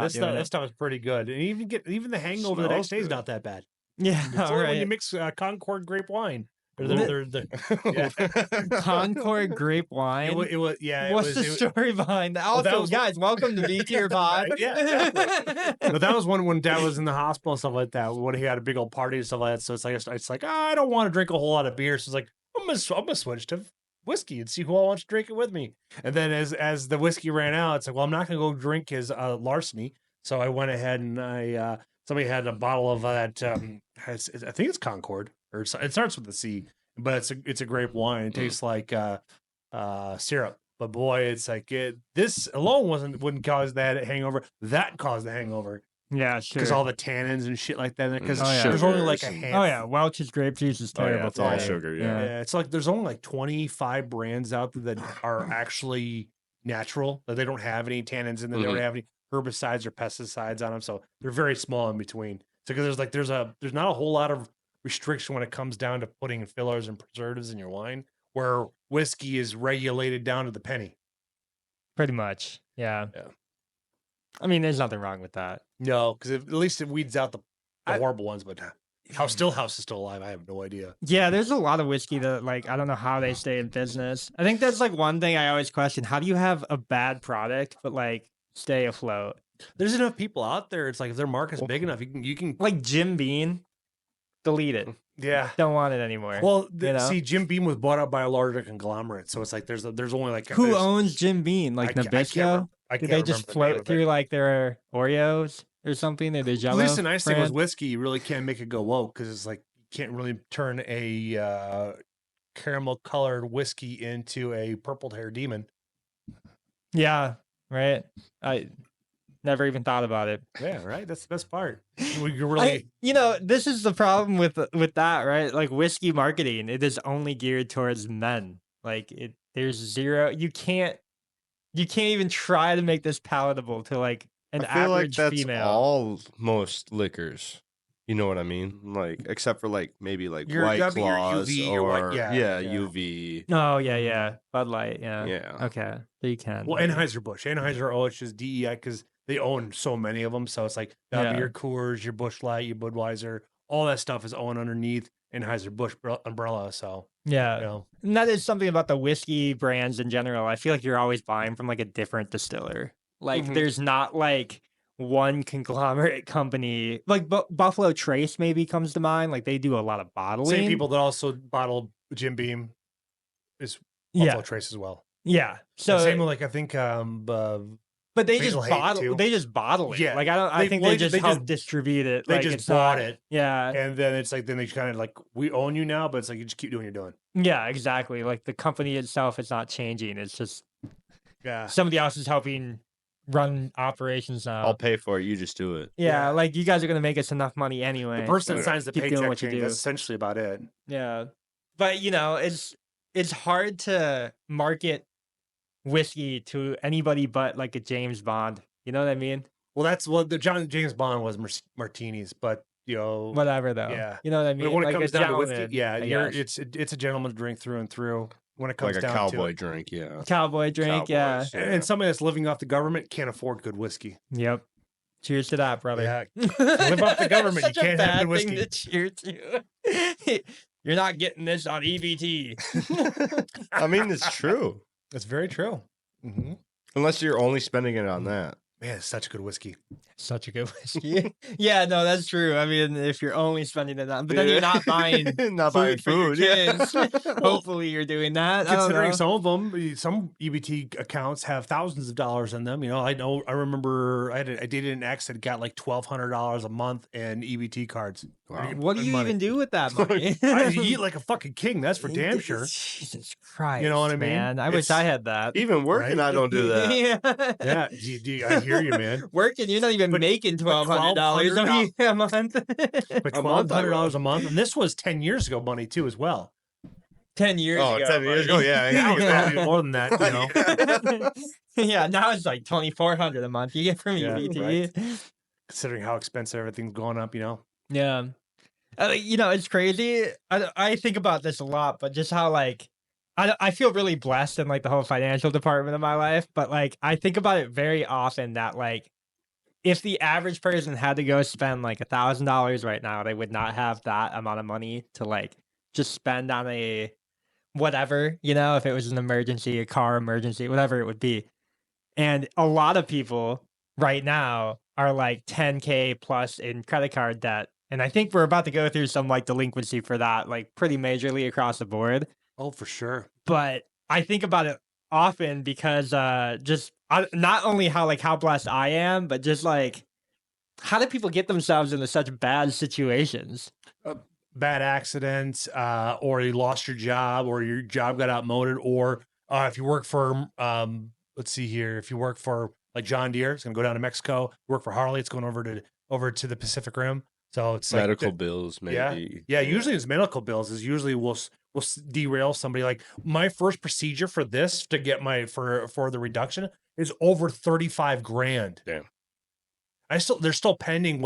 That stuff is pretty good, and even the hangover the next day is not that bad. Yeah, It's only when you mix Concord grape wine. Concord grape wine. It was What's the story behind that? Also, guys, welcome to BTier Pod. Yeah, exactly. But that was when Dad was in the hospital and stuff like that. When he had a big old party and stuff like that. So it's like I don't want to drink a whole lot of beer. So it's like I'm gonna switch to whiskey and see who all wants to drink it with me. And then as the whiskey ran out, it's like, well, I'm not gonna go drink his larceny. So I went ahead and somebody had a bottle of that. I think it's Concord, or it starts with a C, but it's a grape wine. It tastes like syrup. But boy, it's like this alone wouldn't cause that hangover. That caused the hangover. Yeah, sure. Because all the tannins and shit like that. Because there's only like a handful. Oh yeah, Welch's grape juice is terrible. It's all sugar. Yeah, it's like there's only like 25 brands out there that are actually natural. That they don't have any tannins in them. They don't have any herbicides or pesticides on them. So they're very small in between. So because there's not a whole lot of restriction when it comes down to putting fillers and preservatives in your wine, where whiskey is regulated down to the penny. Pretty much. Yeah. I mean, there's nothing wrong with that. No, because at least it weeds out the horrible ones. But how Stillhouse is still alive, I have no idea. Yeah, there's a lot of whiskey that, like, I don't know how they stay in business. I think that's like one thing I always question. How do you have a bad product but like stay afloat? There's enough people out there. It's like if their market's big enough, you can like Jim Beam, delete it. Yeah, don't want it anymore. Well, see, Jim Beam was bought out by a larger conglomerate, so it's like there's only like who owns Jim Beam? Like Nabisco? Did they just float through like their Oreos or something? Or their Jell-O? At least the nice thing with whiskey, you really can't make it go woke because it's like you can't really turn a caramel colored whiskey into a purple hair demon. Yeah, right. I never even thought about it. Yeah, right. That's the best part. This is the problem with that, right? Like whiskey marketing, it is only geared towards men. Like there's zero. You can't even try to make this palatable to like an average female. Most liquors. You know what I mean? Like, except for like maybe like White Claws or UV. Oh yeah, Bud Light. Yeah. Okay, so you can. Well, Anheuser, it's just DEI because they own so many of them. So it's like that'll be your Coors, your Busch Light, your Budweiser, all that stuff is owned underneath Anheuser-Busch umbrella. So and that is something about the whiskey brands in general. I feel like you're always buying from like a different distiller. Like there's not like one conglomerate company. Like Buffalo Trace maybe comes to mind. Like they do a lot of bottling. Same people that also bottle Jim Beam is Buffalo Trace as well. Yeah. So same with like I think but they just bottle it. Yeah. Like I think they just help distribute it. They just bought it. Yeah. And then it's like they kind of like we own you now, but it's like you just keep doing what you're doing. Yeah, exactly. Like the company itself is not changing. It's just somebody else is helping run operations now. I'll pay for it. You just do it. Yeah, like you guys are gonna make us enough money anyway. The person that signs the paycheck change, that's essentially about it. Yeah. But it's hard to market whiskey to anybody but like a James Bond. You know what I mean? Well, the James Bond was martinis, but whatever though. Yeah, you know what I mean. But when it comes down to whiskey, it's a gentleman's drink through and through. When it comes like down a cowboy to drink, cowboy drink, and somebody that's living off the government can't afford good whiskey. Yep. Cheers to that, brother. Yeah. Live off the government, you can't have good whiskey. To cheer to. You're not getting this on EBT. I mean, it's true. It's very true. Mm-hmm. Unless you're only spending it on that. Man, it's such good whiskey. Such a good whiskey. Yeah, no, that's true. I mean, if you're only spending it on, but then you're not buying food for your kids. Hopefully, you're doing that. Considering some of them, some EBT accounts have thousands of dollars in them. I remember I dated an ex that got like $1,200 a month in EBT cards. Wow. What do you even do with that money? I eat like a fucking king. That's for damn sure. Jesus Christ, you know what I mean? Man, I wish I had that. Even working, I don't do that. Yeah, I hear you, man. Working, you're not even making $1,200 a month. But $1,200 a month, and this was 10 years ago money too, as well. 10 years ago. 10 years ago, Now it's probably more than that, Yeah, now it's like $2,400 a month you get from EBT. Right. Considering how expensive everything's going up, Yeah. It's crazy. I think about this a lot, but just how like I feel really blessed in like the whole financial department of my life, but like I think about it very often that like if the average person had to go spend like $1,000 right now, they would not have that amount of money to like just spend on a whatever, if it was an emergency, a car emergency, whatever it would be. And a lot of people right now are like 10K plus in credit card debt. And I think we're about to go through some like delinquency for that, like pretty majorly across the board. Oh, for sure. But I think about it often because not only how blessed I am, but just like how do people get themselves into such bad situations? Bad accidents, or you lost your job, or your job got outmoded, or if you work for, let's see here, if you work for like John Deere, it's going to go down to Mexico. Work for Harley, it's going over to the Pacific Rim. So it's medical bills, maybe. Yeah. Usually it's medical bills. Is usually will derail somebody. Like my first procedure for this to get for the reduction is over 35 grand. Damn. They're still pending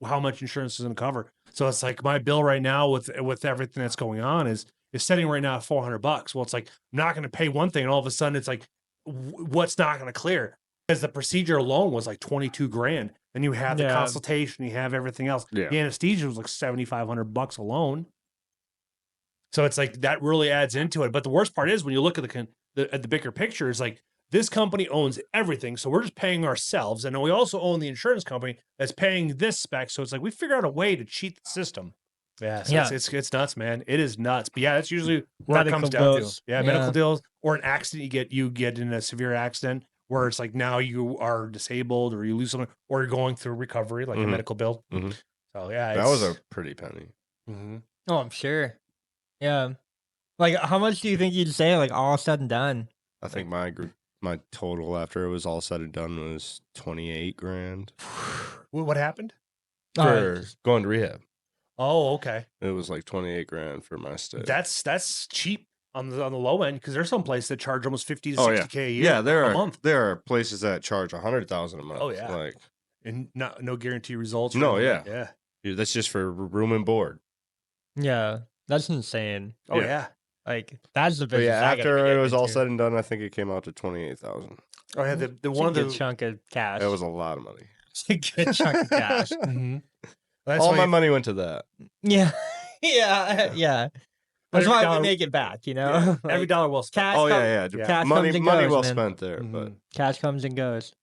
how much insurance is going to cover. So it's like my bill right now with everything that's going on is sitting right now at $400. Well, it's like I'm not going to pay one thing, and all of a sudden it's like what's not going to clear, because the procedure alone was like 22 grand. And you have the consultation, you have everything else. Yeah. The anesthesia was like $7,500 alone. So it's like that really adds into it. But the worst part is when you look at the bigger picture, is like this company owns everything. So we're just paying ourselves. And then we also own the insurance company that's paying this spec. So it's like we figure out a way to cheat the system. Yeah. So it's nuts, man. It is nuts. But yeah, that's usually what it comes down to. Yeah, medical deals, or an accident. You get in a severe accident where it's like now you are disabled, or you lose something, or you're going through recovery, like a medical bill. Mm-hmm. So yeah, that was a pretty penny. Mm-hmm. Oh, I'm sure. Yeah. Like, how much do you think you'd say, like, all said and done? I think my total after it was all said and done was 28 grand. What happened? For going to rehab. Oh, okay. It was like 28 grand for my stay. That's cheap on the low end, because there's some places that charge almost 50 to 60K a year. Yeah, there a month. There are places that charge 100,000 a month. Oh yeah, and no guarantee results. No, yeah. Dude, that's just for room and board. Yeah, that's insane. Oh yeah. Like that's the business. Yeah, after it was all said and done, I think it came out to 28,000. Oh yeah, the one good chunk of cash. That was a lot of money. It's a good chunk of cash. Mm-hmm. All my money went to that. Yeah, yeah. That's why we make it back, Yeah. Like, every dollar well spent. Cash money goes, well man. spent there, Mm-hmm. but cash comes and goes.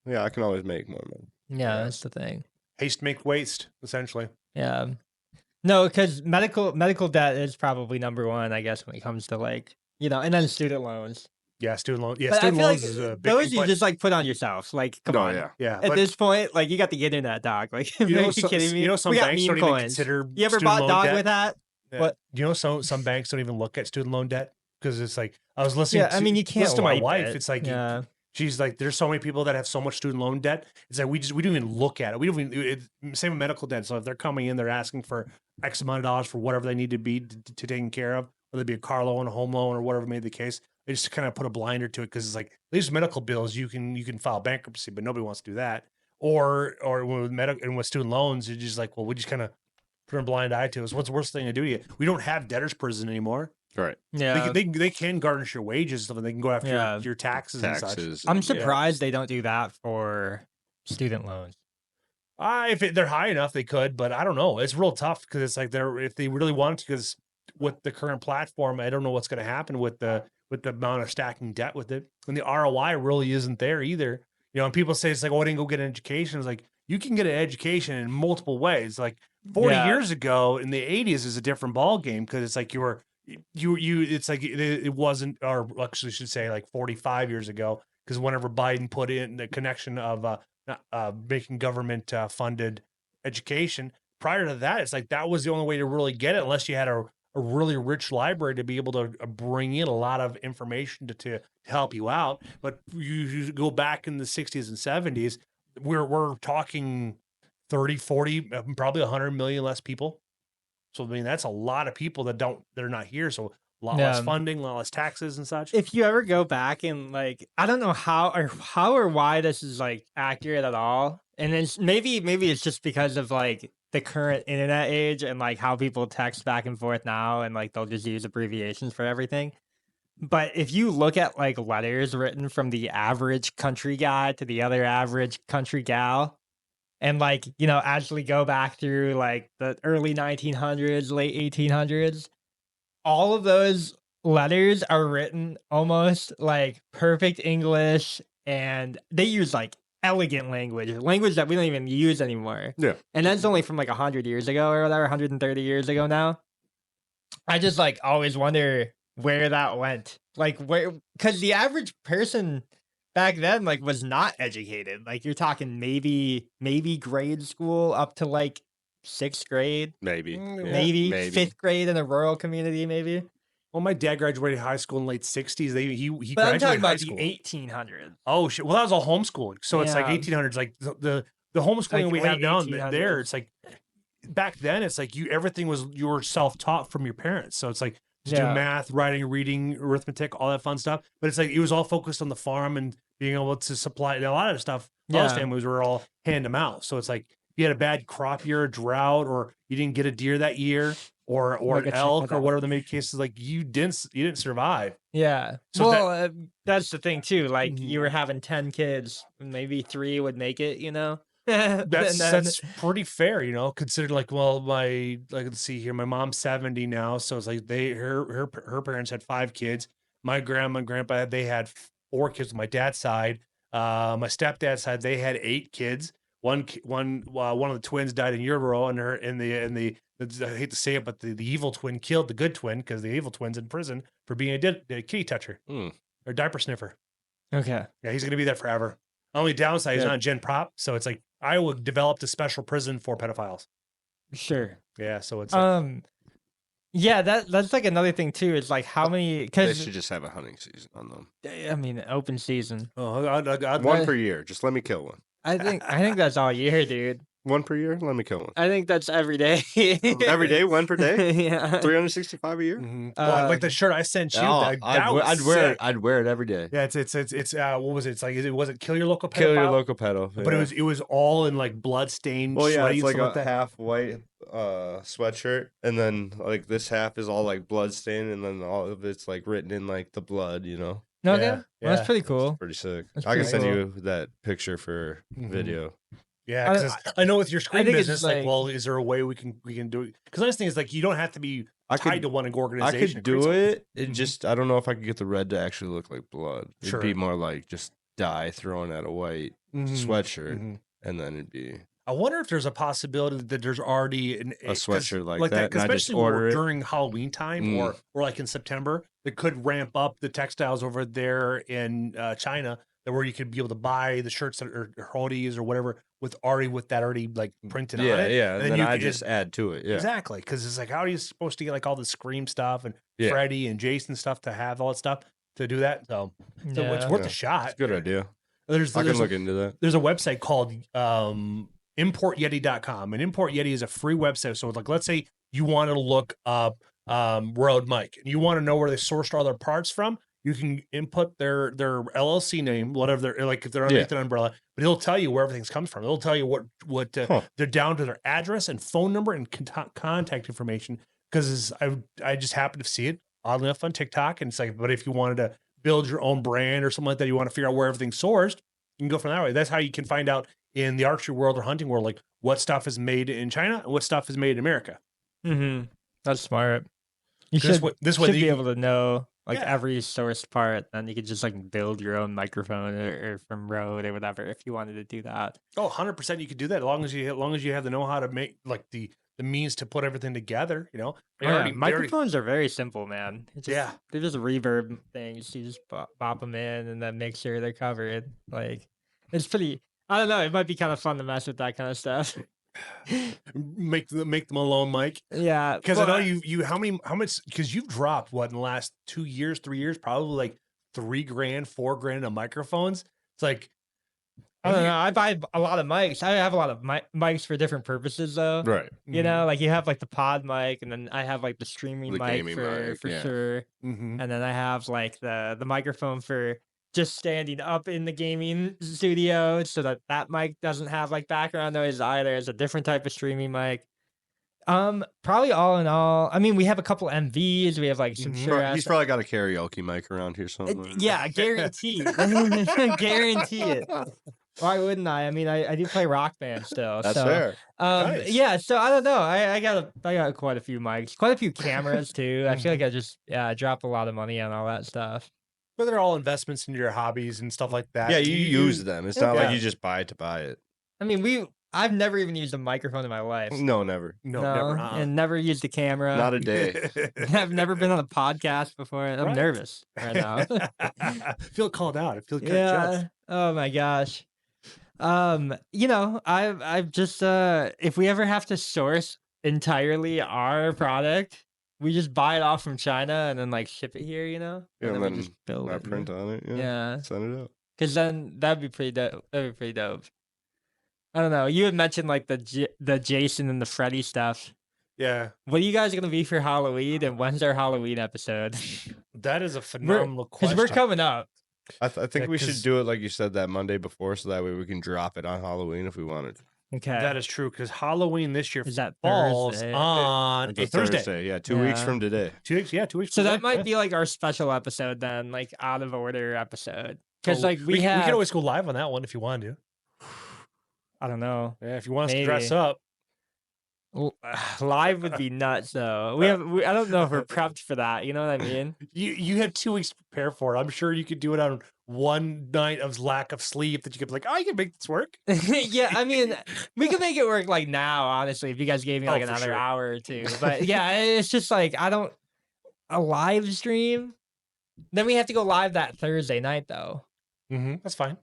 Yeah, I can always make more money. Yeah, that's the thing. Haste make waste, essentially. Yeah. No, because medical debt is probably number one, I guess, when it comes to like, and then student loans. Yeah, student loans. Yeah, but student loans like is a big those thing, you just like put on yourself. Like, come on. Yeah. At this point, like you got the internet, dog. Like, are you kidding me? Some banks don't even consider. You ever bought dog with that? Yeah. What? Some banks don't even look at student loan debt, because it's like I was listening. Yeah, I mean, you can't listen to my wife. it. It's like she's like, there's so many people that have so much student loan debt. It's like we don't even look at it. We don't even same with medical debt. So if they're coming in, they're asking for X amount of dollars for whatever they need to be to taken care of, whether it be a car loan, a home loan, or whatever may be the case. They just kind of put a blinder to it, because it's like these medical bills you can file bankruptcy, but nobody wants to do that. Or with medical and with student loans, you're just like, well, we just kind of put a blind eye to us. What's the worst thing to do to you? We don't have debtors prison anymore. Right. Yeah. They can garnish your wages and stuff, and they can go after your taxes and such. I'm surprised they don't do that for student loans. If they're high enough, they could, but I don't know. It's real tough, because it's like if they really wanted to, because with the current platform, I don't know what's going to happen with the amount of stacking debt with it. And the ROI really isn't there either. And people say it's like, oh, I didn't go get an education. It's like, you can get an education in multiple ways. Like 40 years ago in the 80s is a different ball game, because it's like it's like it wasn't, or actually should say like 45 years ago, because whenever Biden put in the connection of making government funded education, prior to that, it's like that was the only way to really get it, unless you had a really rich library to be able to bring in a lot of information to help you out. But you go back in the 60s and 70s, we're talking 30, 40, probably 100 million less people. So, I mean, that's a lot of people that are not here. So a lot less funding, a lot less taxes and such. If you ever go back and like, I don't know how or why this is like accurate at all. And then maybe it's just because of like the current internet age and like how people text back and forth now, and like they'll just use abbreviations for everything. But if you look at like letters written from the average country guy to the other average country gal, and like, you know, actually go back through like the early 1900s, late 1800s, all of those letters are written almost like perfect English, and they use like elegant language that we don't even use anymore. Yeah. And that's only from like 100 years ago or whatever, 130 years ago now. I just like always wonder where that went. Like where, because the average person back then like was not educated. Like you're talking maybe grade school up to like 6th grade. Maybe. Maybe 5th grade in a rural community, maybe. Well, my dad graduated high school in late 60s. He But I'm graduated talking high about school. the 1800s. Oh shit! Well, that was all homeschooling. So it's like Yeah. 1800s. Like the homeschooling Like we have late now 1800s. there. It's like back then. It's like everything was you were self taught from your parents. So it's like to do math, writing, reading, arithmetic, all that fun stuff. But it's like it was all focused on the farm and being able to supply. And a lot of stuff. Those families were all hand to mouth. So it's like if you had a bad crop year, a drought, or you didn't get a deer that year, or Like an a elk, or chicken. whatever the main case is, like you didn't survive. Yeah. So Well, that's the thing too. Like Mhm. you were having 10 kids, maybe 3 would make it, you know? That's pretty fair, you know, considered like, well, let's see here, my mom's 70 now, so it's like her parents had 5 kids. My grandma and grandpa, they had 4 kids on my dad's side. My stepdad's side, they had 8 kids. One of the twins died in utero, and I hate to say it, but the evil twin killed the good twin because the evil twin's in prison for being a kitty toucher or diaper sniffer. Okay. Yeah, he's gonna be there forever. Only downside, he's not a gen prop, so it's like Iowa developed a special prison for pedophiles. Sure. Yeah, so it's like, yeah, that's like another thing too. Is like how many? They Because should just have a hunting season on them. I mean, open season. One per year. Just let me kill one. I think that's all year, dude. One per year? Let me kill one. I think that's every day. Every day? One per day? Yeah. 365 a year? well, like the shirt I sent you. I'd wear it. I'd wear it every day. Yeah, it's what was it? It's like was it kill your local pedophile? Kill your local pedo. Yeah. But it was all in like blood stained. Well, yeah, it's like like that. half white sweatshirt, and then like this half is all like blood stained, and then all of it's like written in like the blood, you know. Okay, Yeah, well, that's yeah. pretty cool. It's pretty sick. That's I can pretty send cool. you that picture for video. Yeah, because I know with your screen think it's business, like, like- well, is there a way we can do it? Because the nice thing is like you don't have to be I tied could- to one I organization. could do it. It just I don't know if I could get the red to actually look like blood. It'd Sure. be more like just dye thrown at a white sweatshirt, and then it'd be I wonder if there's a possibility that there's already a sweatshirt like that, 'cause and I just especially order it. during Halloween time or like in September, that could ramp up the textiles over there in China, that where you could be able to buy the shirts that or hoodies or whatever with that already like printed on it. Yeah, and then you I could just add to it. Yeah, exactly, because it's like how are you supposed to get like all the Scream stuff and Yeah. Freddy and Jason stuff to have all that stuff to do that? So it's Yeah. worth Yeah. a shot. it's a good idea. There's I can look into that. there's a website called importyeti.com, and Import Yeti is a free website. So like let's say you wanted to look up Road Mike and you want to know where they sourced all their parts from, you can input their LLC name, whatever they're like if they're underneath an umbrella, but it'll tell you where everything's comes from. It'll tell you what they're down to their address and phone number and contact information, because I just happened to see it oddly enough on TikTok, and it's like, but if you wanted to build your own brand or something like that, you want to figure out where everything's sourced, you can go from that way. That's how you can find out in the archery world or hunting world, like what stuff is made in China and what stuff is made in America. Mm-hmm. That's smart. You This should way should be you able to know like Yeah. every sourced part, and you could just like build your own microphone or from Rode or whatever if you wanted to do that. Oh, 100% you could do that as long as you have the know-how to make like the means to put everything together, you know. Microphones are very simple, man. It's just, Yeah. they're just reverb things. You just bop them in and then make sure they're covered. Like it's pretty. I don't know. It might be kind of fun to mess with that kind of stuff. make them alone, Mike. Yeah, Because I well, know you how much because you've dropped what in the last 2 years, 3 years, probably like $3,000, $4,000 on microphones. It's like I don't know. I buy a lot of mics. I have a lot of mics for different purposes, though. Right. You know, like you have like the pod mic, and then I have like the streaming The mic gaming mic, for yeah. sure, Mhm. and then I have like the microphone for just standing up in the gaming studio, so that mic doesn't have like background noise either. It's a different type of streaming mic. Probably all in all, I mean, we have a couple MVs. We have like some He's probably got a karaoke mic around here somewhere. yeah, guarantee, guarantee it. Why wouldn't I? I mean, I do play Rock Band still. That's so, fair. Nice. Yeah, so I don't know. I got quite a few mics, quite a few cameras too. I feel like I just dropped a lot of money on all that stuff. But they're all investments into your hobbies and stuff like that. Yeah, you use them. It's not like you just buy it to buy it. I mean, I've never even used a microphone in my life. No, never. No, never. And never used a camera. Not a day. I've never been on a podcast before. I'm nervous right now. I feel called out. I feel kind of jealous. Oh my gosh. I've just if we ever have to source entirely our product, we just buy it off from China and then like ship it here, Yeah, and and we then just build it. print on it. Yeah. Send it out. Because then that'd be pretty dope. That'd be pretty dope. I don't know. You had mentioned like the Jason and the Freddy stuff. Yeah. What are you guys gonna be for Halloween, and when's our Halloween episode? That is a phenomenal question. Because we're coming up. I think we should do it like you said that Monday before, so that way we can drop it on Halloween if we wanted. Okay. That is true, because Halloween this year Is that falls Thursday? on a Thursday. Yeah, 2 weeks from today. 2 weeks. Yeah, 2 weeks. So from that today. might be like our special episode then, like out of order episode. Because Oh, like we have, could always go live on that one if you want to. I don't know. Yeah, if you want us to dress up. Live would be nuts though. I don't know if we're prepped for that. You know what I mean? You had 2 weeks to prepare for it. I'm sure you could do it on one night of lack of sleep that you could be like, oh, I can make this work. Yeah, I mean, we could make it work like now, honestly, if you guys gave me like another sure. hour or two. But yeah, it's just like a live stream. Then we have to go live that Thursday night though. That's fine.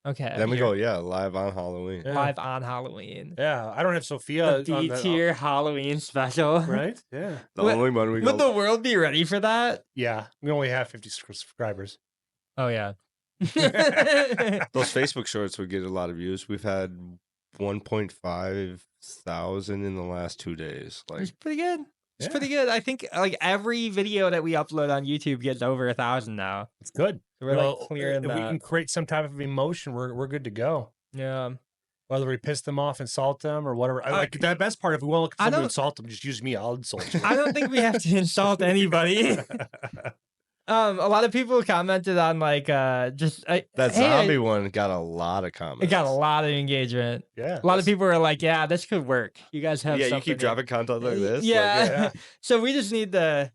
Okay. Then we go, live on Halloween. Yeah. Live on Halloween. Yeah, I don't have Sophia. The BTier Halloween special. Right? Yeah. The only one we go. Would the world be ready for that? Yeah. We only have 50 subscribers. Oh, yeah. Those Facebook shorts would get a lot of views. We've had 1.5 thousand in the last 2 days. Like, it's pretty good. It's pretty good. I think like every video that we upload on YouTube gets over 1,000 now. It's good. So we're like clearing if that. we can create some type of emotion, we're good to go. Yeah. Whether we piss them off, insult them, or whatever. Like the best part, if we want to look at someone to insult them, just use me. I'll insult you. I don't think we have to insult anybody. A lot of people commented on like that zombie one got a lot of comments. It got a lot of engagement. Yeah. A lot of people were like, yeah, this could work. You guys have you keep dropping content like this. Yeah. Like, So we just need to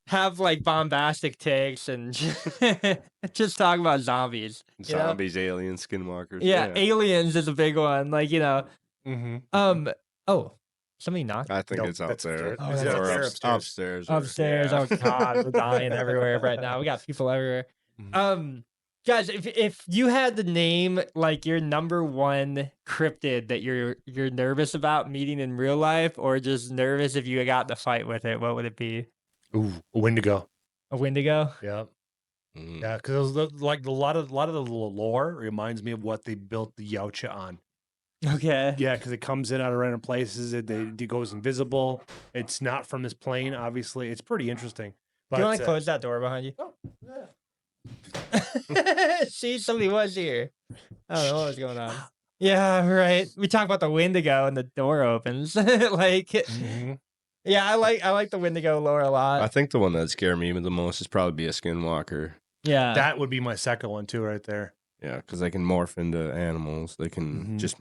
have like bombastic takes and just talk about zombies. Zombies, aliens, skinwalkers. Yeah, aliens is a big one. Like, Oh, somebody knocked. I think it's out there. Oh, that's Upstairs. Upstairs. Yeah. Oh God, we're dying everywhere right now. We got people everywhere. Guys, if you had to name like your number one cryptid that you're nervous about meeting in real life, or just nervous if you got to fight with it, what would it be? Ooh, a Wendigo. A Wendigo? Yeah. Yeah, because like a lot of the lore reminds me of what they built the Yautja on. Okay. Yeah, because it comes in out of random places. It goes invisible. It's not from this plane, obviously. It's pretty interesting. But, Do you want to close that door behind you? Oh, yeah. See, somebody was here. I don't know what was going on. Yeah, right. We talk about the Wendigo and the door opens. Yeah, I like the Wendigo lore a lot. I think the one that scared me the most is probably be a skinwalker. Yeah. That would be my second one too, right there. Yeah, because they can morph into animals. They can just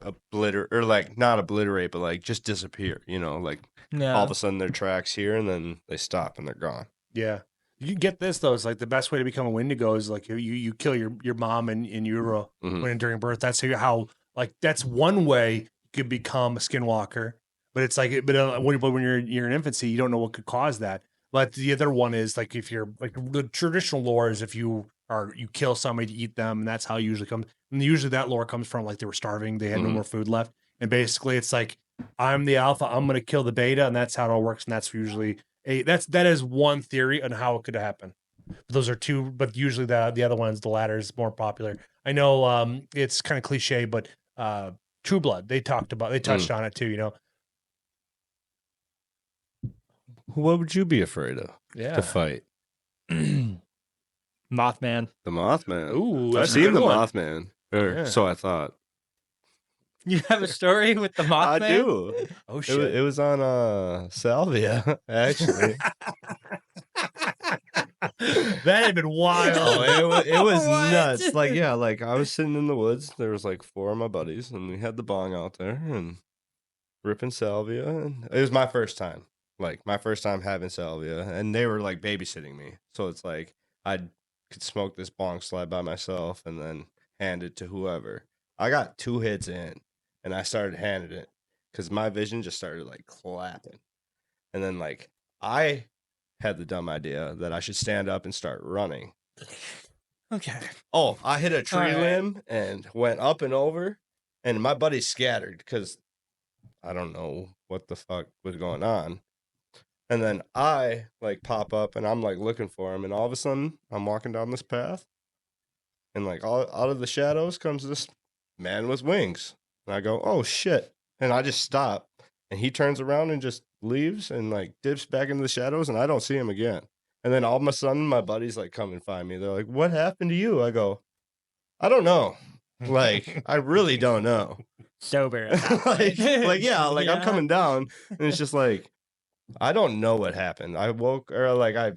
obliterate, or like not obliterate, but like just disappear. Like all of a sudden their tracks here, and then they stop and they're gone. Yeah, you get this though. It's like the best way to become a Wendigo is like you kill your mom in utero during birth. That's how like that's one way you could become a skinwalker. But it's like, when you're in infancy, you don't know what could cause that. But the other one is like if you're like the traditional lore is if you kill somebody to eat them, and that's how it usually comes. And usually that lore comes from like they were starving, they had no more food left, and basically it's like I'm the alpha, I'm gonna kill the beta, and that's how it all works. And that's usually that is one theory on how it could happen. But those are two, but usually the other one's the latter is more popular. I know it's kind of cliche, but True Blood they touched on it too. What would you be afraid of? Yeah. To fight? Mothman. The Mothman. Ooh, I've seen the Mothman. So I thought. You have a story with the Mothman? I do. Oh shit! It was on Salvia, actually. That had been wild. It was What? nuts. Like, yeah, like I was sitting in the woods. There was like 4 of my buddies, and we had the bong out there and ripping salvia. And it was my first time, like my first time having salvia, and they were like babysitting me. So it's like I could smoke this bong slide by myself and then hand it to whoever. I got 2 hits in, and I started handing it because my vision just started like clapping, and then like I had the dumb idea that I should stand up and start running. Okay. Oh, I hit a tree All right. limb and went up and over, and my buddy scattered because I don't know what the fuck was going on. And then I like pop up and I'm like looking for him, and all of a sudden I'm walking down this path, and like all out of the shadows comes this man with wings. And I go, oh shit. And I just stop, and he turns around and just leaves and like dips back into the shadows, and I don't see him again. And then all of a sudden my buddies like come and find me. They're like, what happened to you? I go, I don't know. Like, I really don't know. Sober. at that like, point. yeah, like I'm Yeah. coming down, and it's just like, I don't know what happened. I woke, or like I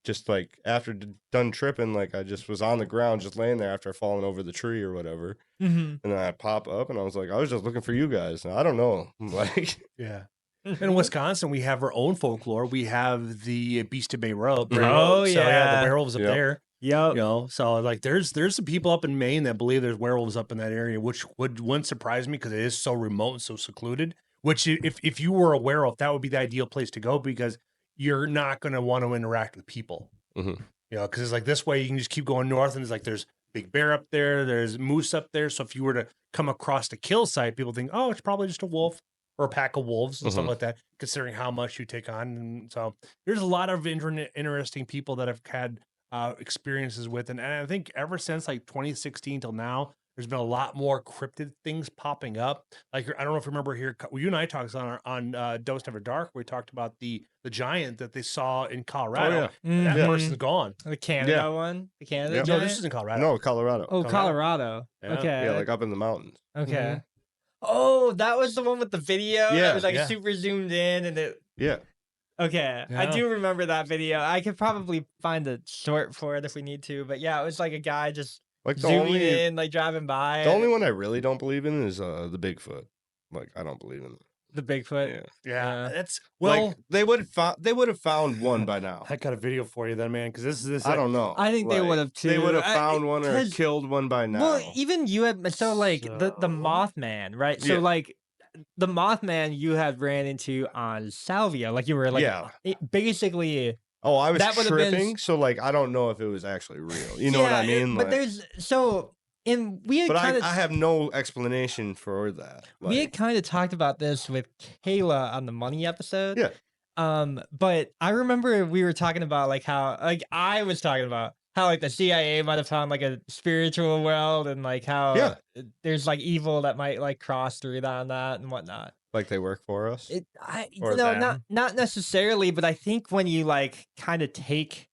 just like after done tripping, like I just was on the ground, just laying there after falling over the tree or whatever. Mhm. And then I pop up, and I was like, I was just looking for you guys. I don't know. Like, Yeah. In Wisconsin, we have our own folklore. We have the Beast of Bay Road. Oh, So, yeah. the werewolves up Yep. there. Yep. You know, so like there's some people up in Maine that believe there's werewolves up in that area, which wouldn't surprise me because it is so remote and so secluded. Which if you were a werewolf, that would be the ideal place to go because you're not going to want to interact with people. Mhm. You know, because it's like this way you can just keep going north, and it's like there's big bear up there, there's moose up there. So if you were to come across the kill site, people think, oh, it's probably just a wolf or a pack of wolves and stuff Mhm. like that. Considering how much you take on, and so there's a lot of interesting people that have had experiences with, and I think ever since like 2016 till now, there's been a lot more cryptid things popping up. Like I don't know if you remember here, you and I talked on Dose Never Dark. We talked about the giant that they saw in Colorado. yeah. And that Mhm. person's gone. The Canada Yeah. one? The Canada Yep. No, giant? this is in Colorado. no, Colorado. Oh, Colorado. Colorado. Yeah. Okay. Yeah, like up in the mountains. Okay. Oh, that was the one with the video. Yeah, It was like yeah. super zoomed in, and it. Yeah. Okay, I Yeah. do remember that video. I could probably find a short for it if we need to, but yeah, it was like a guy just Like the zooming only in, like driving by. the only one I really don't believe in is the Bigfoot. Like I don't believe in it. the Bigfoot. Yeah. Yeah, Yeah. that's well. Like they would have found one by now. I got a video for you then, man, because this. I don't know. I think they Like, would have too. They would have I- found one or 'cause- killed one by now. Well, even you had so like the So- Mothman, right? So Yeah. like the Mothman you had ran into on Salvia, like you were like Yeah. basically. Oh, I was that would have been- tripping, so like I don't know if it was actually real. You know what I Yeah, mean? But Like, there's so in we had but kind of I have no explanation for that. we had Like, kind of talked about this with Kayla on the money episode. Yeah. But I remember we were talking about like how like I was talking about how like the CIA might have found like a spiritual world and like how Yeah. there's like evil that might like cross through that and that and whatnot. like they work for us. Or No, them. not necessarily, but I think when you like kind of take,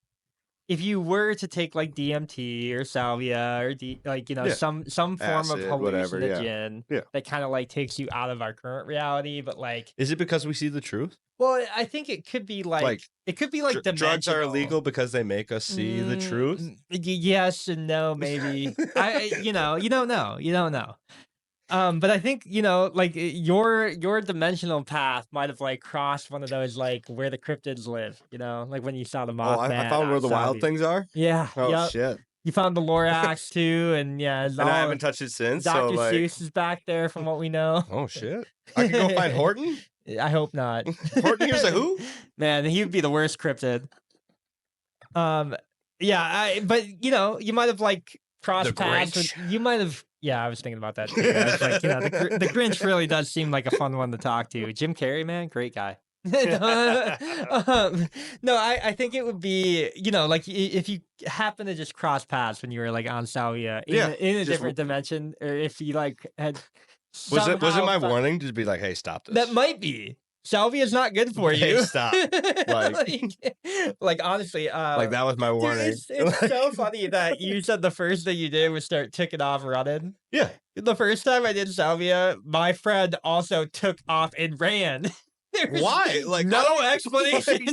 if you were to take like DMT or salvia or like Yeah. some form Acid, of whatever, yeah. hallucinogen Yeah. that kind of like takes you out of our current reality, but like, Is it because we see the truth? well, I think it could be like it could be like Drugs are dimensional. illegal because they make us see the truth. Yes and no, maybe. You don't know. But I think like your dimensional path might have like crossed one of those like where the cryptids live. Like when you saw the Oh, Mothman. I found where on the wild Salvia. things are. Yeah. Oh Yep. shit! You found the Lorax too, and yeah, it's And I all- haven't touched it since. Dr. So like, Seuss is back there from what we know. oh shit! I can go find Horton. I hope not. Horton here's a who? Man, he would be the worst cryptid. Yeah, but you might have like crossed The paths. You might have. Yeah, I was thinking about that too. I was like, the Grinch really does seem like a fun one to talk to. Jim Carrey, man, great guy. No, I think it would be, like if you happen to just cross paths when you were like on Salvia in a just different dimension, or if you like had. Was it somehow my fo- warning to be like, hey, stop this? That might be. Salvia is not good for Hey, you. stop. Like honestly, like that was my dude, warning. it's so funny that you said the first thing you did was start ticking off running. Yeah. The first time I did Salvia, my friend also took off and ran. There's Why? Like, I no don't- explanation.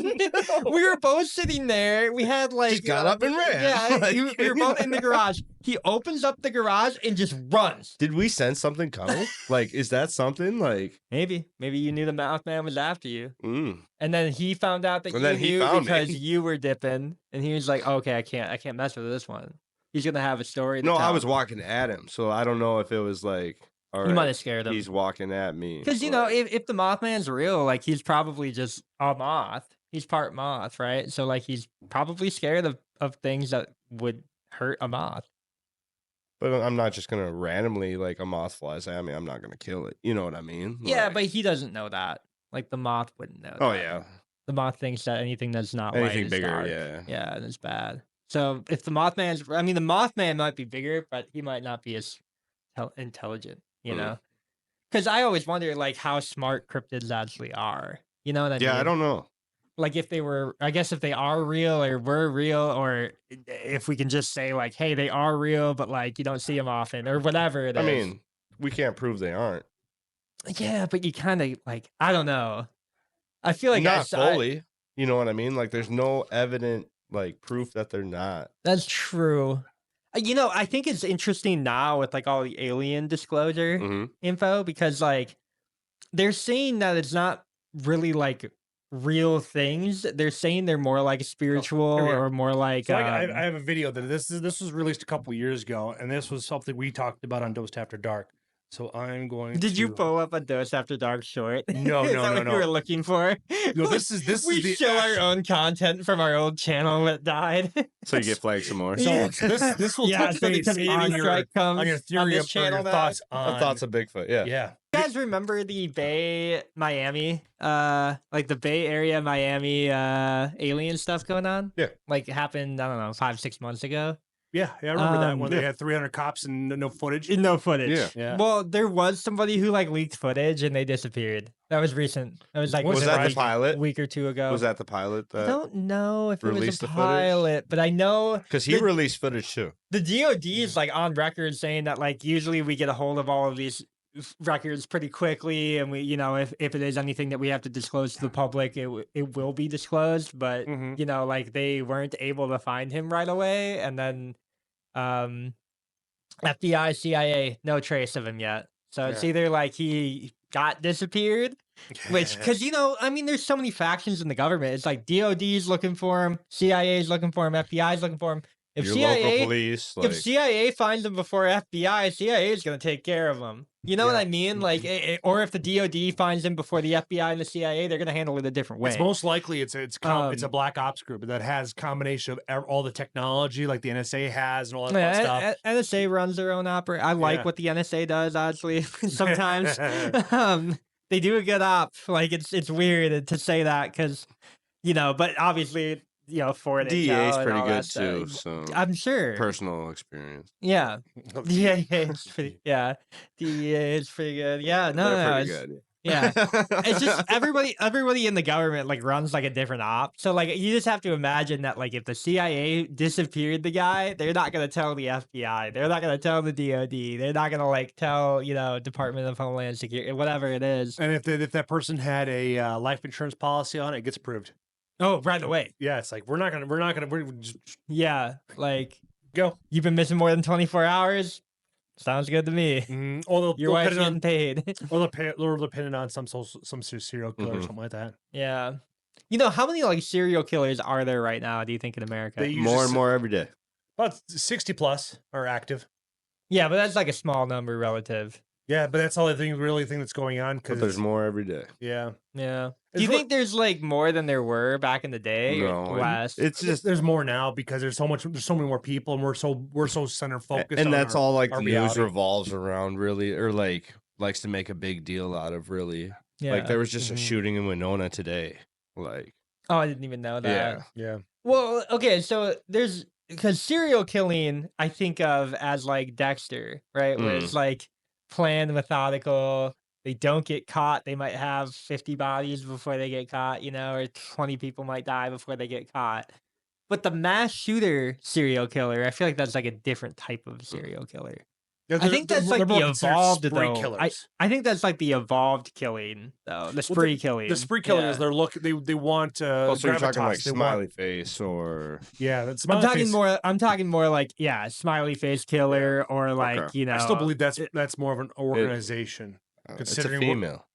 We were both sitting there. We had like Just got up and ran. Yeah, Like- we were both in the garage. He opens up the garage and just runs. Did we sense something coming? Like, is that something? Like, Maybe you knew the Mothman was after you, mm. and then he found out that And you then he knew found me. because you were dipping, and he was like, "Okay, I can't mess with this one. He's gonna have a story." To No, tell. I was walking at him, so I don't know if it was like, all You right, might have scared him. he's walking at me. Because, you know, if the Mothman's real, like, he's probably just a moth. He's part moth, right? So, like, he's probably scared of things that would hurt a moth. But I'm not just gonna randomly, like, a moth flies at me. I'm not gonna kill it. You know what I mean? Yeah, Like- but he doesn't know that. Like, the moth wouldn't know oh that. yeah, The moth thinks that anything that's not light anything is bigger, dark. yeah. Yeah, and it's bad. So, if the Mothman's... I mean, the Mothman might be bigger, but he might not be as intelligent, you Mm. know? Because I always wonder, like, how smart cryptids actually are. You know what I mean? Yeah, I don't know. Like if they were, I guess if they are real or were real, or if we can just say like, hey, they are real, but like you don't see them often or whatever it is. I mean, we can't prove they aren't. Yeah, but you kind of like, I don't know. I feel like Not fully. You know what I mean? Like, there's no evident like proof that they're not. That's true. You know, I think it's interesting now with like all the alien disclosure Mhm. info because like they're saying that it's not really like real things. They're saying they're more like spiritual here we go. or more like. So I have a video that this was released a couple years ago, and this was something we talked about on Dosed After Dark. So I'm going. Did you to- pull up a Dose After Dark short? No, Is no, that no, what no. you were looking for? No, this is we the show our own content from our old channel that died. So you get flagged some more. So Yeah. this will touch so the base community on your strike comes on your on theory this of or channel your now. thoughts The on thoughts of Bigfoot, yeah. yeah. You guys remember the Bay Miami, like the Bay Area Miami alien stuff going on? Yeah. Like it happened, I don't know, 5-6 months ago. Yeah, I remember that when yeah. they had 300 cops and no footage. No footage. Yeah. Yeah. Well, there was somebody who like leaked footage and they disappeared. That was recent. That was like Was Was it that like the pilot? a week or two ago. Was that the pilot? I don't know if it was released a the footage? pilot, but I know Because he the- released footage too. the DOD is like on record saying that like usually we get a hold of all of these records pretty quickly, and we, you know, if it is anything that we have to disclose to the public, it will be disclosed. But Mhm. you know, like they weren't able to find him right away, and then FBI, CIA, no trace of him yet. So it's Yeah. either like he got disappeared, which because you know, I mean, there's so many factions in the government. It's like DOD's looking for him, CIA's looking for him, FBI's looking for him. If Your CIA local police, like, if CIA finds him before FBI, CIA is going to take care of him. You know what Yeah. I mean? Like, or if the DOD finds him before the FBI and the CIA, they're going to handle it a different way. It's most likely it's a Um, black ops group that has combination of all the technology like the NSA has and all that fun Yeah, stuff. NSA runs their own operation. I like Yeah. what the NSA does, actually. Sometimes they do a good op. Like, it's weird to say that because, you know, but obviously, you know, foreign DEA intel is and pretty all good that stuff. too. So I'm sure. personal experience. Yeah. Yeah, it's pretty, yeah. DEA is pretty good. Yeah, no, They're no, pretty it's- good. yeah. It's just everybody in the government like runs like a different op. So like you just have to imagine that like if the CIA disappeared the guy, they're not gonna tell the FBI, they're not gonna tell the DOD, they're not gonna like tell, you know, Department of Homeland Security, whatever it is. And if that person had a life insurance policy on it, it gets approved. Oh, right away. Yeah, it's like we're just Yeah, like go. you've been missing more than 24 hours. Sounds good to me. Or they'll Your they'll wife's put it on, getting paid. or they'll pin it on some serial killer or Mhm. something like that. Yeah. You know, how many like serial killers are there right now, do you think, in America? They More and usually- more every day. About 60 plus are active. Yeah, but that's like a small number relative. Yeah, but that's all I think really think that's going on But because there's more every day. yeah. Yeah. It's Do you real- think there's like more than there were back in the day? No, or less? it's just There's more now because there's so many more people and we're so center focused. and on that's our- all like our the news reality. revolves around, really, or like likes to make a big deal out of, really. yeah. Like there was just Mhm. a shooting in Winona today. Like, Oh, I didn't even know that. yeah, Yeah. Well, okay, so there's because serial killing I think of as like Dexter, right? Where it's like planned, methodical. They don't get caught. They might have 50 bodies before they get caught, you know, or 20 people might die before they get caught. But the mass shooter serial killer, I feel like that's like a different type of serial killer. Yeah, I think that's like they're the more considered evolved spree though. killers. I think that's like the evolved killing though. The spree killing. The spree killing is Yeah. they want Oh, so you're talking gravitas. like They smiley want face or that's I'm talking more like smiley face killer or like Okay. you know. I still believe that's more of an organization. it's a Considering female.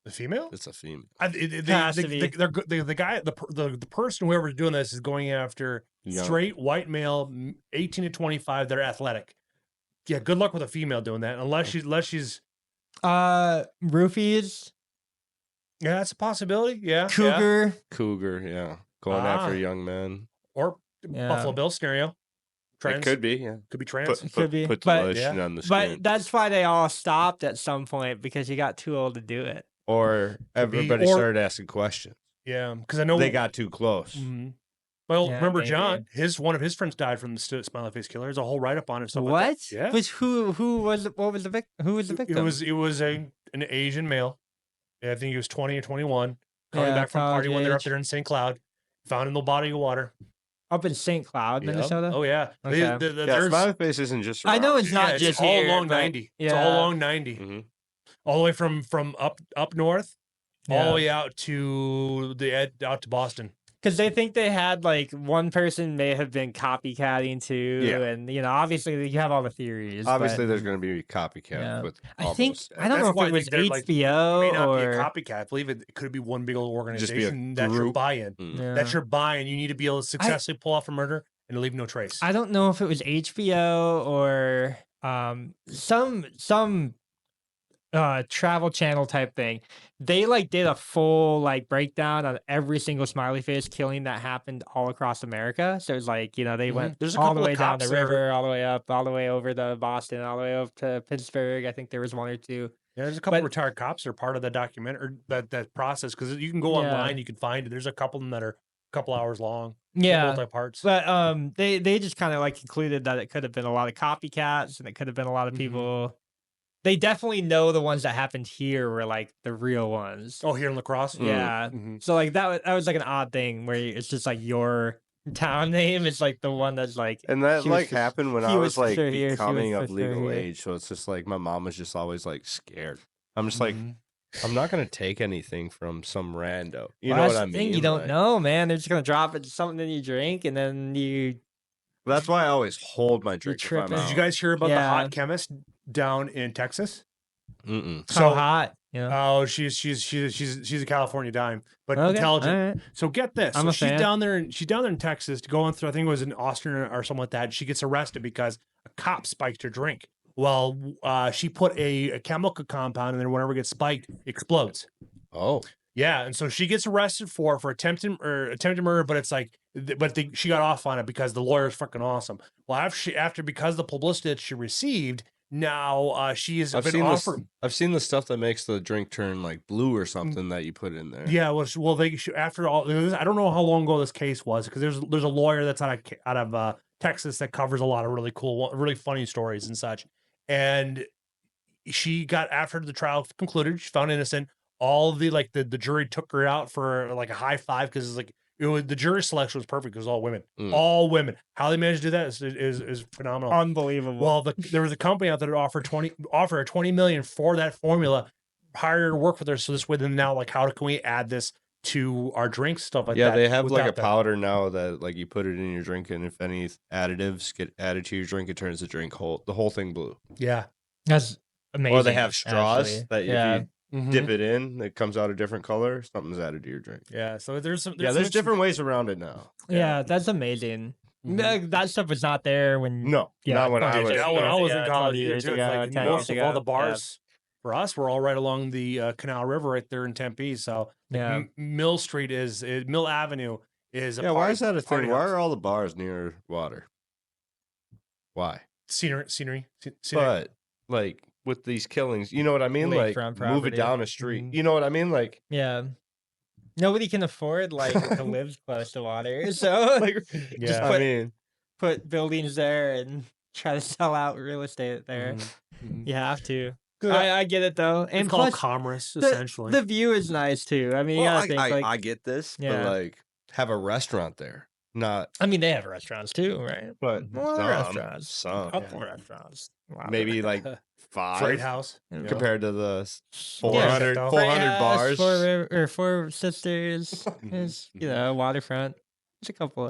The female? It's a female. Has to be. The guy, the person, whoever's doing this is going after Young. straight white male, 18 to 25. They're athletic. Yeah, good luck with a female doing that, unless she's. Roofies, Yeah, that's a possibility. Yeah, cougar. Cougar, yeah. Going after young men. or Yeah. Buffalo Bill scenario. Trans It could be, yeah. could be trans. Could be, Put the but- lotion Yeah. on the But skin. that's why they all stopped at some point because he got too old to do it. Or everybody or- started asking questions. Yeah, because I know They got too close. Mhm. Well, Yeah, remember maybe. John? One of his friends died from the smiley face killer. There's a whole write up on it. Stuff What? Like that. Yeah. Which who was what was the victim? Who was the victim? It was an Asian male. Yeah, I think he was 20 or 21, coming Yeah, back from a party college when they're up age. there in St. Cloud, found in the body of water. Up in St. Cloud, Yep. Minnesota. Oh yeah. Okay. Yeah, There's- smiley face isn't just I know around. it's not yeah, just all here, along but 90. It's yeah. all along 90. Mhm. All the way from up north, all Yeah. the way out to out to Boston. Because they think they had like one person may have been copycatting too, Yeah. and you know, obviously you have all the theories. Obviously, but there's going to be copycat Yeah. with I think almost I don't know That's if why it I was think they're, like, HBO It may not be or a copycat. I believe it could be one big old Just be a organization. That's your group. buy-in. Mm. Yeah. That's your buy-in. You need to be able to successfully pull off a murder and leave no trace. I don't know if it was HBO or some travel channel type thing. They like did a full like breakdown on every single smiley face killing that happened all across America. So it's like, you know, they went There's a all couple the of way down the cops that are- river, all the way up, all the way over to Boston, all the way up to Pittsburgh. I think there was one or two. Yeah, there's a couple But- retired cops that are part of the document or that process because you can go Yeah. online, you can find it. There's a couple of them that are a couple hours long. Yeah. multi parts. But they just kind of like concluded that it could have been a lot of copycats and it could have been a lot of Mhm. people. They definitely know the ones that happened here were like the real ones. Oh, here in Lacrosse. Yeah. Mhm. So like that was like an odd thing where it's just like your town name is like the one that's like And that He was like for- happened when he I was was for like sure here, she was becoming for of sure legal here. age. So it's just like my mom was just always like scared. I'm just like, Mhm. I'm not gonna take anything from some rando. You Well, know that's what I the mean? thing, you don't Like, know, man. They're just gonna drop it something you drink and then you That's why I always hold my drink. If I'm tripping. out. Did you guys hear about the Yeah. hot chemist down in Texas? Mm-mm. how hot. You know? Oh, she's a California dime, but Okay, intelligent. all right. So get this. I'm So a she's fan. down there. She's down there in Texas going through. I think it was in Austin or something like that. She gets arrested because a cop spiked her drink. Well, she put a chemical compound in there. Whenever it gets spiked, it explodes. Oh, Yeah, and so she gets arrested for attempted murder. But it's like, she got off on it because the lawyer's freaking awesome. Well, after because the publicity that she received, now she is I've been seen this. offered. I've seen the stuff that makes the drink turn like blue or something that you put in there. Yeah, well, they after all. I don't know how long ago this case was because there's a lawyer that's out of Texas that covers a lot of really cool, really funny stories and such. And she got after the trial concluded, she found innocent. All the the jury took her out for like a high five because it's like the jury selection was perfect. It was all women, Mm. all women. How they managed to do that is phenomenal. Unbelievable. Well, there was a company out there that offered $20 million for that formula, hire her to work with her. So this way, then now, like, how can we add this to our drinks, stuff like Yeah, that? they have like a without that. powder now that like you put it in your drink, and if any additives get added to your drink, it turns the whole thing blue. Yeah. that's amazing. Or they have straws actually. that yeah. if you dip it in, it comes out a different color. Something's added to your drink. Yeah. So there's some. There's some- different ways around it now. Yeah, that's amazing. That stuff was not there when No, Yeah, not when 20 I years was. ago. Yeah, when I was in 20 college, years too, it's ago, like 10 most years of all ago, the bars for us were all right along the Canal River right there in Tempe. So yeah. Mill Street Mill Avenue is a Yeah, why party- is that a party thing? Why house. are all the bars near water? Why? scenery? But like with these killings, you know what I mean? Like Lakefront move it property. down a street. Mhm. You know what I mean? Like Yeah. Nobody can afford like to live close to water. So like Yeah. just I put, mean, put buildings there and try to sell out real estate there. Mhm. You have to. Good. I get it though. And It's called plus commerce, the, essentially. view is nice too. I mean, you well, gotta think like I get this, Yeah. but like have a restaurant there. not, I mean, they have restaurants too, right? but A lot of restaurants. some. A couple restaurants. A lot of Maybe like Freight 5 house. Yeah. compared to the Yeah. 400, Freight 400 House, bars. Four Sisters. There's, waterfront. There's a couple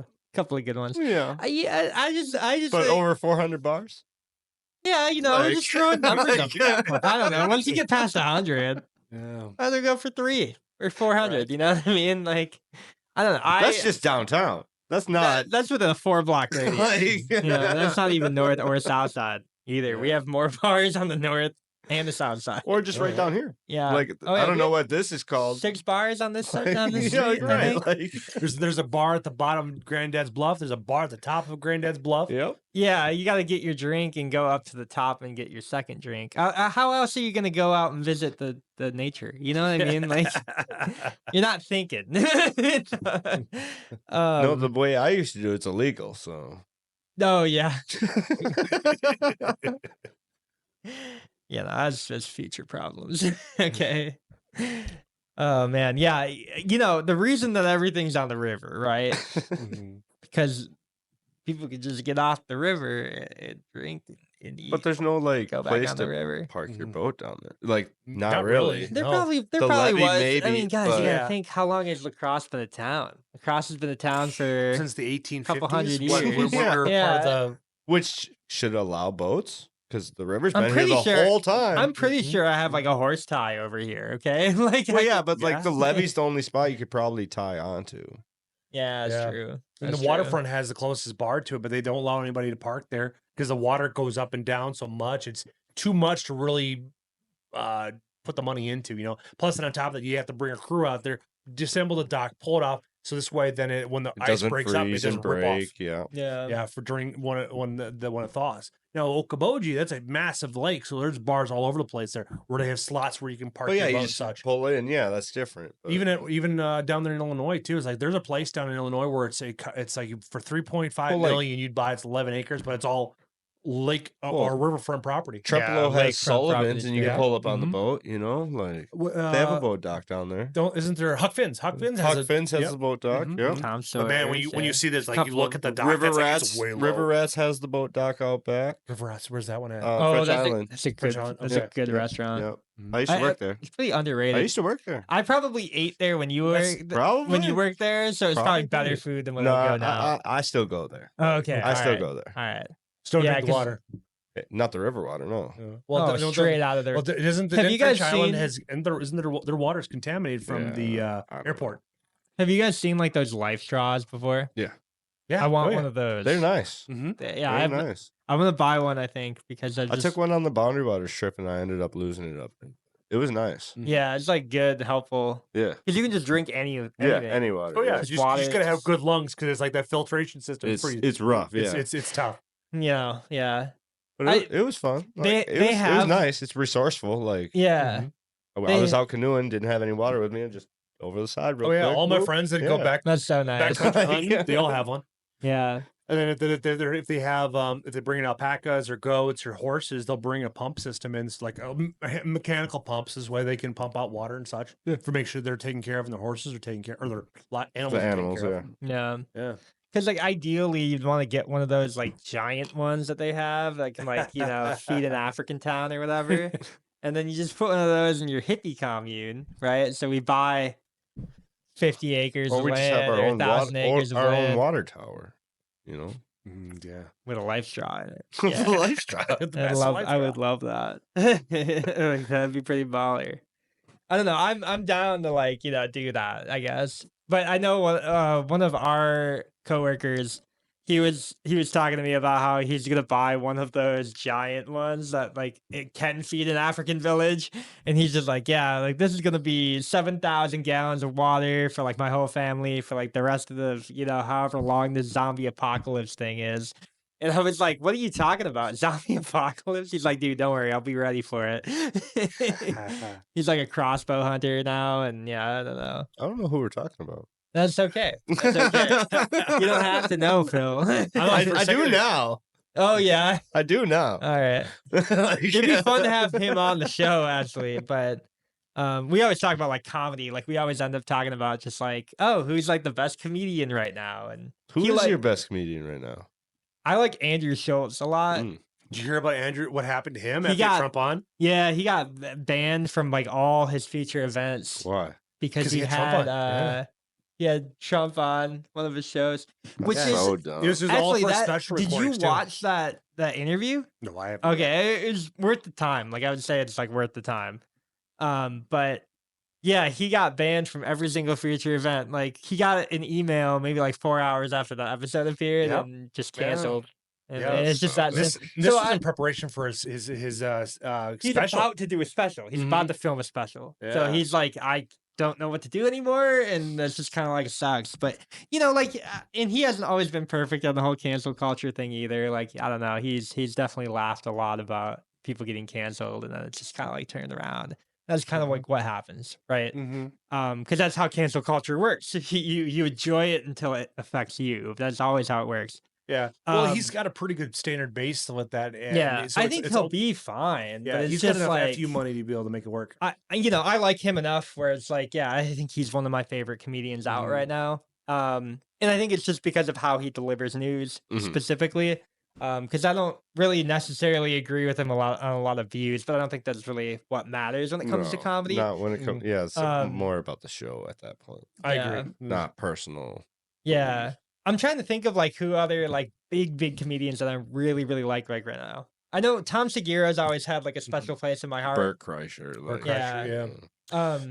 of good ones. Yeah. I just But think, over 400 bars? yeah, like- just throwing numbers up. like- I don't know. Once you get past 100, Yeah. either go for 3 or 400. Right. You know what I mean? Like, I don't know. That's just downtown. That's not. That's within a 4-block radius. like, That's not even north or south side either. We have more bars on the north and the south side. or just right down here. Yeah. Like, Oh, yeah, I don't we know have what this is called. 6 bars on this side, on this Yeah, street. I right. think. Like, There's a bar at the bottom of Granddad's Bluff. There's a bar at the top of Granddad's Bluff. yep. Yeah, you got to get your drink and go up to the top and get your second drink. How else are you going to go out and visit the nature? You know what I mean? Like, you're not thinking. No, the way I used to do it's illegal. So. Oh, yeah. Yeah, that's just future problems. Okay. Oh, man. Yeah. The reason that everything's on the river, right? Because people could just get off the river and drink and eat. But there's no like go back place on the to river. park your Mhm. boat down there. Like not, Not really. really. There No. probably The was. levee I maybe, mean, guys, you but- gotta Yeah. think, how long has lacrosse been a town? Lacrosse has been a town for Since the 1850s. Couple hundred when years. we were part Yeah. of the Which should allow boats because the river's I'm been here pretty the sure- whole time. I'm pretty sure I have like a horse tie over here, okay? Like, well, yeah, but like Yeah. the levee's the only spot you could probably tie onto. yeah, that's Yeah. true. And That's the true. waterfront has the closest bar to it, but they don't allow anybody to park there because the water goes up and down so much. It's too much to really put the money into. Plus, and on top of that, you have to bring a crew out there, disassemble the dock, pull it off. So this way, then when the It ice doesn't breaks up, it freeze doesn't and rip off. break. Yeah. Yeah. Yeah, for during when it thaws. Okoboji, that's a massive lake, so there's bars all over the place there where they have slots where you can park But your yeah, boat you and just such. pull in. Yeah, that's different. But Even down there in Illinois too. It's like there's a place down in Illinois where it's like for 3.5 Well, like- million you'd buy it's 11 acres, but it's all lake or Well, riverfront property. Trepalo lakefront has Sullivan's, properties, and you yeah. can pull up on the Mhm. boat. Like They they have a boat dock down there. Isn't there Huck Finn's? Huck Finn's has Huck Finn's has yep. the boat dock. Mhm. Yeah. Tom But Sawyer. man, when you see this, like you Couple look of at the dock, River that's like, Rats. it's way low. River Rats has the boat dock out back. River Rats, where's that one at? French that's Island. that's a French good, Island, that's a okay. good Yeah. restaurant. Yep. Mhm. I used to work there. It's pretty underrated. I used to work there. I probably ate there when you That's were Probably when you worked there, so it's probably better Probably. food than what No, I go now. I still go there. Oh, okay, I still alright, go there. All right. Still yeah, drink the 'cause- water. Not the river water, no. Oh, no, straight out of there. Well, isn't Have you guys French Island seen- isn't their water's contaminated from the I don't know. airport? Have you guys seen like those life straws before? Yeah, I want oh, yeah. one of those. They're nice. Mm-hmm. Yeah, Very nice. I'm gonna buy one. I think because I took one on the Boundary Waters trip and I ended up losing it up. It was nice. Yeah, it's like good, helpful. Yeah. Because you can just drink anything. Yeah. Any water. Oh yeah, Just you just water. gotta have good lungs because it's like that filtration system. It's rough. Yeah. It's tough. Yeah. But it was fun. Like, They it have- was nice. It's resourceful. Like Yeah. I They- was out canoeing, didn't have any water with me, and just over the side. Real Oh yeah, quick, all my whoop. friends that Yeah. go back That's so nice. country hunting, Yeah. they all have one. Yeah. And then if they have if they bring in alpacas or goats or horses, they'll bring a pump system in. It's like a mechanical pumps is why they can pump out water and such for make sure they're taken care of and the horses are taken care or their animals. The are taken animals, care of. Yeah. Yeah. Because like ideally you'd want to get one of those like giant ones that they have that can like feed an African town or whatever, and then you just put one of those in your hippie commune, right? So we buy 50 acres Or of we just have land our or own 1,000 water, acres of our own land water tower. You know, Yeah. with a life straw in it. the life straw. I would love that. Like, that'd be pretty baller. I don't know. I'm down to like do that. I guess. But I know one of our coworkers. He was talking to me about how he's gonna buy one of those giant ones that like it can feed an African village, and he's just like, yeah, like this is gonna be 7,000 gallons of water for like my whole family for like the rest of the however long this zombie apocalypse thing is. And I was like, what are you talking about? Zombie apocalypse? He's like, dude, don't worry, I'll be ready for it. He's like a crossbow hunter now, and yeah, I don't know. I don't know who we're talking about. That's okay. That's okay. You don't have to know, Phil. I do now. Oh yeah. I do now. All right. It'd be fun to have him on the show, actually. But we always talk about like comedy. Like we always end up talking about just like, oh, who's like the best comedian right now? And Who He is like- your best comedian right now? I like Andrew Schultz a lot. Mm. Did you hear about Andrew? What happened to him He after got- Trump on? Yeah, he got banned from like all his feature events Why? because 'Cause he he had Trump had on, yeah. he had Trump on one of his shows, which That's is so dumb. This is all actually for that. special Did you recordings, too. watch that interview? No, I haven't. Okay, it's worth the time. Like I would say, it's like worth the time. But yeah, he got banned from every single feature event. Like he got an email maybe like 4 hours after the episode appeared Yep. and just Yeah. canceled. And, Yeah, and it's just that. This, simple. this So was I- in preparation for his He's special. about to do a special. He's about to film a special. So Yeah. he's like, I don't know what to do anymore, and that's just kind of like sucks. But like, and he hasn't always been perfect on the whole cancel culture thing either. Like, I don't know, he's definitely laughed a lot about people getting canceled, and then it's just kind of like turned around. That's kind of like what happens, right? Mm-hmm. Because that's how cancel culture works. You enjoy it until it affects you. That's always how it works. Yeah. Well, Um, he's got a pretty good standard base with that. And Yeah, so I it's- think it's he'll all- be fine. Yeah, but it's he's got just enough like FU money to be able to make it work. I like him enough where it's like, yeah, I think he's one of my favorite comedians out right now. And I think it's just because of how he delivers news Mhm. specifically. Because I don't really necessarily agree with him on a lot of views, but I don't think that's really what matters when it comes to No, comedy. Not when it comes. Yeah, it's Um, more about the show at that point, I yeah. agree. not personal. Yeah, I'm trying to think of like who other like big comedians that I really like right now. I know Tom Segura's always had like a special place in my heart. Bert Kreischer. Bert Like, Kreischer, yeah.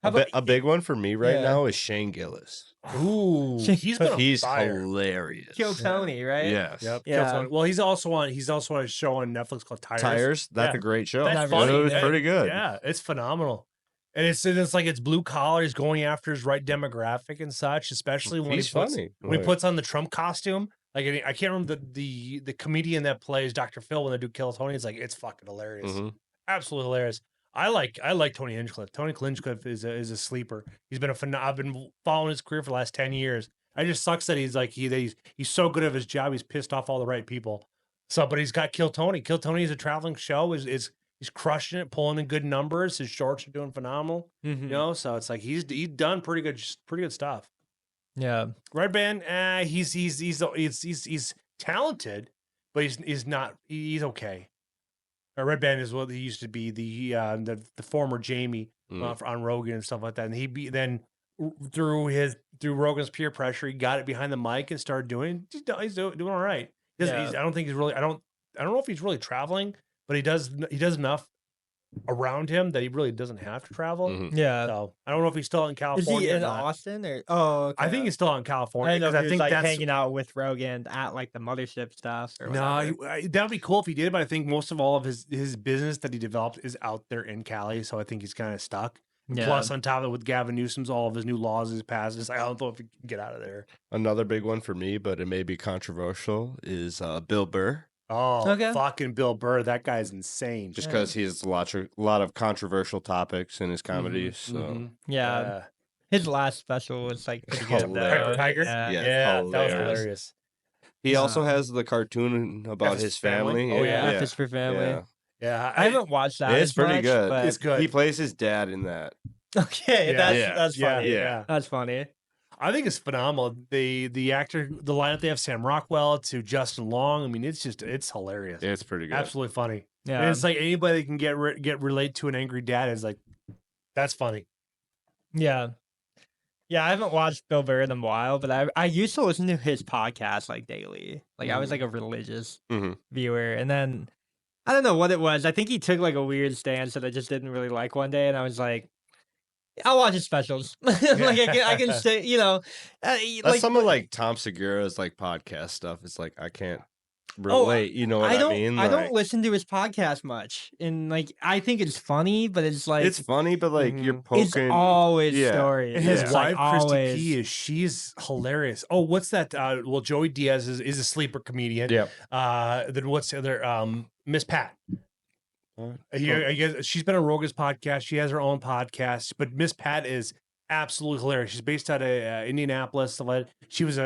How A, a big one for me right Yeah. now is Shane Gillis. Ooh, he's been on He's fire. hilarious. Kill Tony, right? Yes. Yep. Yeah. Tony. Well, he's also on a show on Netflix called Tires. Tires. That's Yeah. a great show. That's Never funny. It was man. pretty good. Yeah, it's phenomenal. And it's like it's blue collar. He's going after his right demographic and such, especially when He's he puts funny. when he Like, puts on the Trump costume. Like I can't remember the comedian that plays Dr. Phil when they do Kill Tony. It's like it's fucking hilarious, mhm. absolutely hilarious. I like Tony Hinchcliffe. Tony Hinchcliffe is a sleeper. He's been I've been following his career for the last 10 years. It just sucks that he's like he's so good at his job. He's pissed off all the right people. So, but he's got Kill Tony. Kill Tony is a traveling show. He's crushing it, pulling in good numbers. His shorts are doing phenomenal. Mhm. You know, so it's like he's done pretty good stuff. Yeah. Red Band, he's talented, but he's not. He's okay. Red Band is what he used to be, the former Jamie on Rogan and stuff like that. And through Rogan's peer pressure, he got it behind the mic and started doing. He's doing all right. I don't think he's really. I don't know if he's really traveling, but he does enough around him that he really doesn't have to travel. Mhm. Yeah. So I don't know if he's still in Is California. he or in not. Austin or? Oh, okay. I think he's still out in I California didn't know because if I he was think like that's hanging out with Rogan at like the mothership stuff. Or no. whatever. That'd be cool if he did, but I think most of all of his business that he developed is out there in Cali, so I think he's kind of stuck. Yeah. Plus, on top of it, with Gavin Newsom's all of his new laws he's passed, it's like, I don't know if he can get out of there. Another big one for me, but it may be controversial, is Bill Burr. Oh, Okay. fucking Bill Burr, that guy's insane. Just because he has a lot of controversial topics in his comedy. So Mhm. Yeah. His last special was like pretty good. Hilarious. though. Tiger? Yeah. Yeah. Yeah, that was hilarious. hilarious. he also has the cartoon about His his family? family. Oh, yeah. Breakfast for Family. Yeah. Yeah, I haven't watched that. It's as pretty much, good. but- It's good. He plays his dad in that. Okay, Yeah. that's funny. Yeah. That's funny. I think it's phenomenal. The actor, the lineup they have Sam Rockwell to Justin Long. I mean, it's hilarious. It's pretty good. Absolutely funny. Yeah. And it's like anybody that can get relate to an angry dad is like, that's funny. Yeah. Yeah, I haven't watched Bill Burr in a while, but I used to listen to his podcast like daily. Like I was like a religious Mhm. viewer. And then I don't know what it was. I think he took like a weird stance that I just didn't really like one day, and I was like, I'll watch his specials. Like I can say, That's like some of like Tom Segura's like podcast stuff. It's like I can't Oh, relate. You know what I, don't mean? I don't Like, listen to his podcast much, and like I think it's funny, but it's like it's funny, but like you're it's poking. always yeah. stories. And his It's, wife, like, Christy always. Key, she's hilarious. Oh, what's that? Well, Joey Diaz is a sleeper comedian. Yep. Then what's the other? Miss Pat. What? I guess she's been on Rogan's podcast. She has her own podcast, but Miss Pat is absolutely hilarious. She's based out of Indianapolis. She was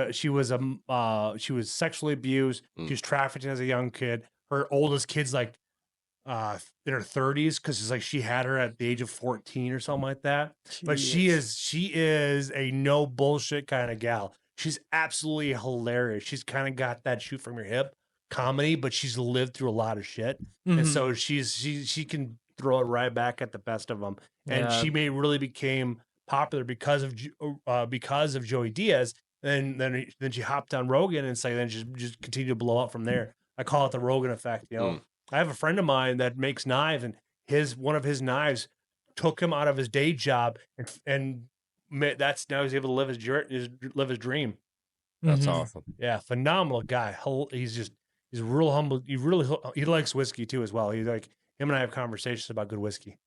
sexually abused. Mm. She was trafficked as a young kid. Her oldest kid's like in her 30s because it's like she had her at the age of 14 or something like that. But she is a no bullshit kind of gal. she's absolutely hilarious. She's kind of got that shoot from your hip comedy, but she's lived through a lot of shit, and Mhm. so she can throw it right back at the best of them. And Yeah. she really became popular because of Joey Diaz. And then she hopped on Rogan, and then just continued to blow up from there. I call it the Rogan effect. You know, I have a friend of mine that makes knives, and one of his knives took him out of his day job, and that's now he's able to live his dream. That's Mhm. awesome. Yeah, phenomenal guy. He's real humble. He likes whiskey too as well. He's like him and I have conversations about good whiskey.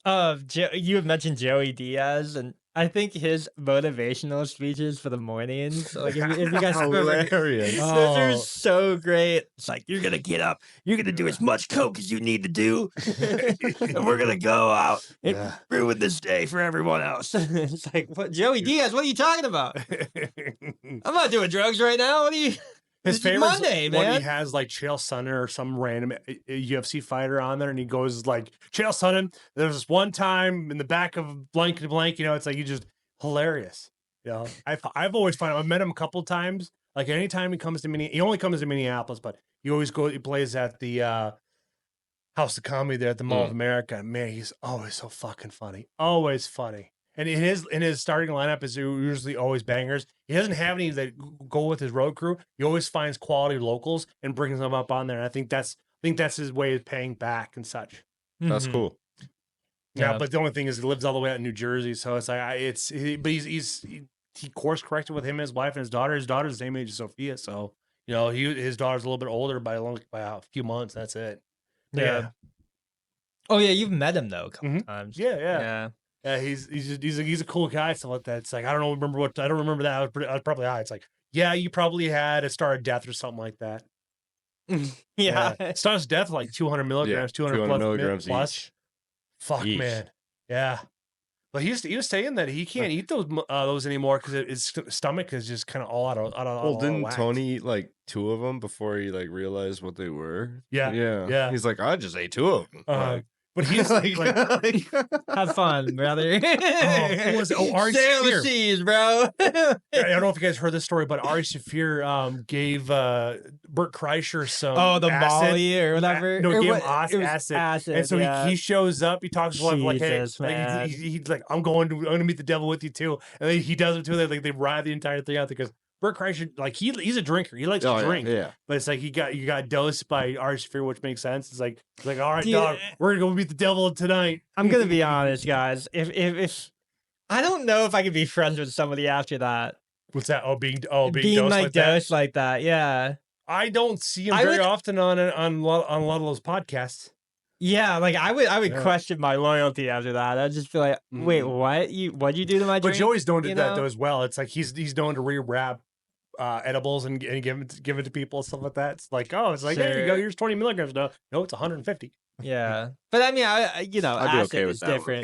You have mentioned Joey Diaz, and I think his motivational speeches for the mornings, like if you guys remember, Hilarious. those are Oh. so great. It's like, you're gonna get up, you're gonna do as much coke as you need to do, and we're gonna go out and Yeah. ruin this day for everyone else. It's like, what, Joey Diaz? What are you talking about? I'm not doing drugs right now. What are you? His It's favorite Monday, one, man. he has like Chael Sonnen or some random UFC fighter on there, and he goes like, Chael Sonnen, there's this one time in the back of blank to blank, it's like, you just hilarious. I've always found I've met him a couple times. Like anytime he comes to he only comes to Minneapolis, but he plays at the House of Comedy there at the Mall of America. Man, he's always so fucking funny. Always funny. And in his starting lineup is usually always bangers. He doesn't have any that go with his road crew. He always finds quality locals and brings them up on there. And I think that's his way of paying back and such. That's Mhm. cool. Yeah, Yeah. but the only thing is he lives all the way out in New Jersey, so it's like he course corrected with him and his wife and his daughter. His daughter's the same age as Sophia, so his daughter's a little bit older by a few months. That's it. But Yeah. Oh yeah, you've met him though a couple Mhm. times. Yeah. Yeah, he's a cool guy, stuff like that. It's like I don't remember that. I was probably high. It's like, yeah, you probably had a star of death or something like that. Yeah. Stars of death like 200 milligrams, 200 plus, milligrams plus. each. Fuck, Yeesh. man. Yeah. But he was saying that he can't eat those anymore because his stomach is just kind of all out of Didn't whack. Tony eat like 2 of them before he like realized what they were? Yeah, Yeah. yeah. He's like, I just ate 2 of them. But he's like Have fun, brother. who was it? Oh, Ari Sail the Shaffir. seas, bro. I don't know if you guys heard this story, but Ari Shaffir gave Bert Kreischer some the acid. Molly or whatever. No, Or he gave what- him it was acid. And so yeah. he shows up. He talks like, hey, Jesus, man. he's like, I'm going to meet the devil with you too. And then he does it too. They ride the entire thing out because Bert Kreischer, like he's a drinker. He likes to drink. Yeah. But it's like you got dosed by Ari Shaffir, which makes sense. It's like all right, Dude, dog, we're gonna go meet the devil tonight. I'm gonna be honest, guys. If I don't know if I could be friends with somebody after that. What's that? Being Being dosed like like that. dosed like that, yeah. I don't see him I very would- often on a lot of those podcasts. Yeah, like I would Yeah. question my loyalty after that. I'd just be like, wait, what? What'd you do to my But drink? Joey's known you to that know? though as well. It's like he's known to rewrap edibles and give it to people and stuff like that. It's like, oh, it's like, there you go, Sure. here's 20 milligrams. No, it's 150. Yeah, but I mean, I'd be acid okay with is that one.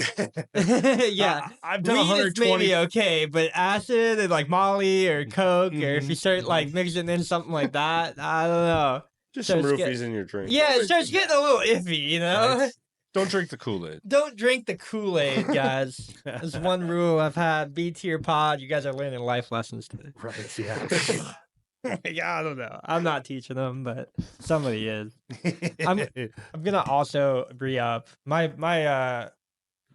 different. Yeah, I've done weed is 120. maybe okay, but acid and like Molly or Coke, or if Mhm. you start like mixing in something like that, I don't know. Just So some it's roofies in your drink. Yeah, it starts getting a little iffy, you know. Right. Don't drink the Kool-Aid. Don't drink the Kool-Aid, guys. That's one rule I've had. B-tier pod. You guys are learning life lessons today. Right, yeah. Yeah, I don't know. I'm not teaching them, but somebody is. I'm gonna also re-up my This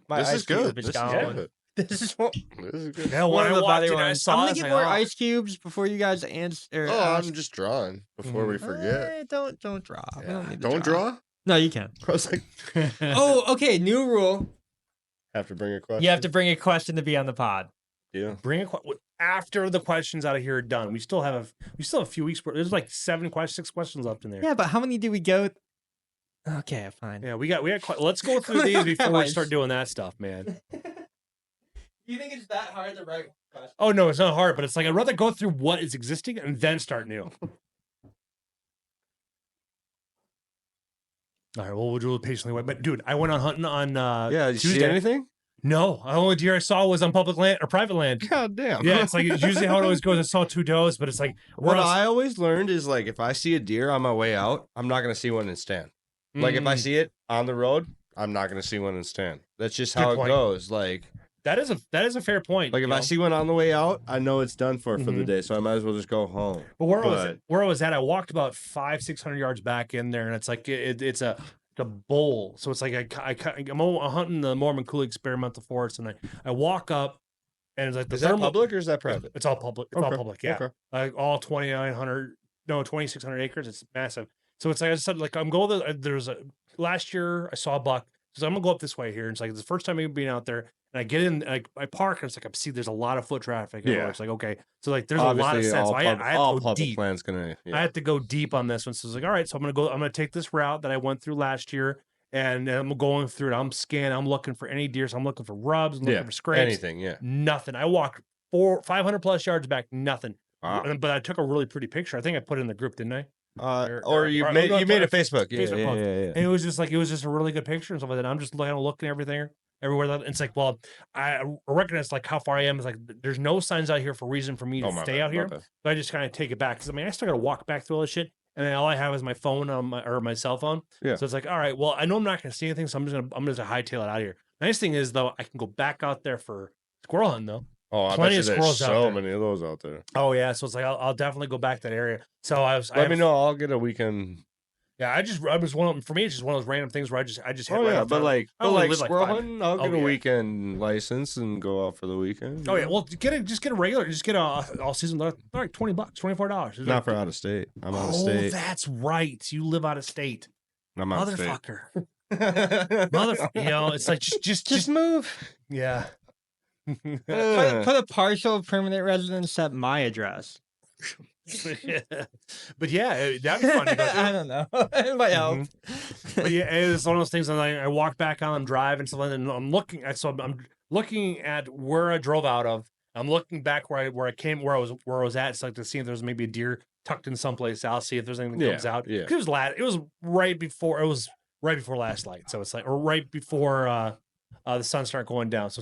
ice is good. cube This is is gone. good. This is one, This is good. Yeah, one when of I the walked better in, I ones. saw I'm gonna this, get I more thought, ice cubes before you guys answer. Oh, I'm just drawing before we forget. Don't draw. We don't need to Don't draw? No, you can. I was like, Oh, okay. New rule. have to bring a question. You have to bring a question to be on the pod. Yeah. Bring after the questions out of here are done. We still have a few weeks. There's like 6 questions left in there. Yeah, but how many do we go? Okay, fine. Yeah, we got. Let's go through these before we start doing that stuff, man. You think it's that hard to write questions? Oh no, it's not hard, but it's like I'd rather go through what is existing and then start new. All right, well, we'll do it patiently wait. But dude, I went on hunting on Yeah, did you see Tuesday. anything? No, the only deer I saw was on public land or private land. God damn. Yeah, it's like it's usually how it always goes. I saw 2 does, but it's like What else- I always learned is like if I see a deer on my way out, I'm not gonna see one and stand. Like if I Mm. see it on the road, I'm not gonna see one and stand. That's just Good how it point. goes. Like That is a fair point. Like if I see one on the way out, I know it's done for the day, so I might as well just go home. But where I was at, I walked about 500-600 yards back in there, and it's like it's a bowl. So it's like I'm hunting the Mormon Coulee Experimental Forest, and I walk up, and it's like is that public or is that private? It's all public. It's all public. Yeah, like all 2,600 acres. It's massive. So it's like I said, like I'm going. Last year I saw a buck. So I'm gonna go up this way here. And it's like it's the first time I've been out there. And I get in, like I park, and it's like I see there's a lot of foot traffic. Yeah. It's like okay, so like there's Obviously, a lot of sense. So I had to go deep. I had to go deep on this one. So it's like all right, so I'm gonna take this route that I went through last year, and I'm going through it. I'm scanning. I'm looking for any deer. So I'm looking for rubs. I'm looking for scrapes. Anything. Yeah. Nothing. I walked 500 plus yards back. Nothing. Wow. But I took a really pretty picture. I think I put it in the group, didn't I? Or you made a Facebook. Yeah. And it was just a really good picture and stuff like that. I'm just looking everything everywhere. It's like, well, I recognize like how far I am. It's like there's no signs out here for reason for me to stay out here. So I just kind of take it back because I still got to walk back through all this shit, and then all I have is my phone on my cell phone. Yeah. So it's like, all right, well, I know I'm not going to see anything, so I'm just gonna hightail it out of here. Nice thing is though, I can go back out there for squirrel hunting though. Oh, I bet you there's so many of those out there. Oh yeah, so it's like I'll definitely go back to that area. So let me know. I'll get a weekend. Yeah, I was for me it's just one of those random things where I just hit but like squirrel hunting, I'll get a weekend license and go out for the weekend. Oh yeah, well get a regular, just get a all season like $20, $24. Not for out of state. I'm out of state. Oh, that's right. You live out of state. I'm out of state. Motherfucker. It's like just move. Yeah. Put a partial permanent residence at my address. But yeah, that'd be fun to go through. I don't know. It might help. But yeah, it's one of those things. I walk back on, I'm driving, and I'm looking at where I drove out of. I'm looking back where I was at. It's like to see if there's maybe a deer tucked in someplace else. See if there's anything that comes out. Yeah. It was right before last light. So it's like or right before the sun started going down. So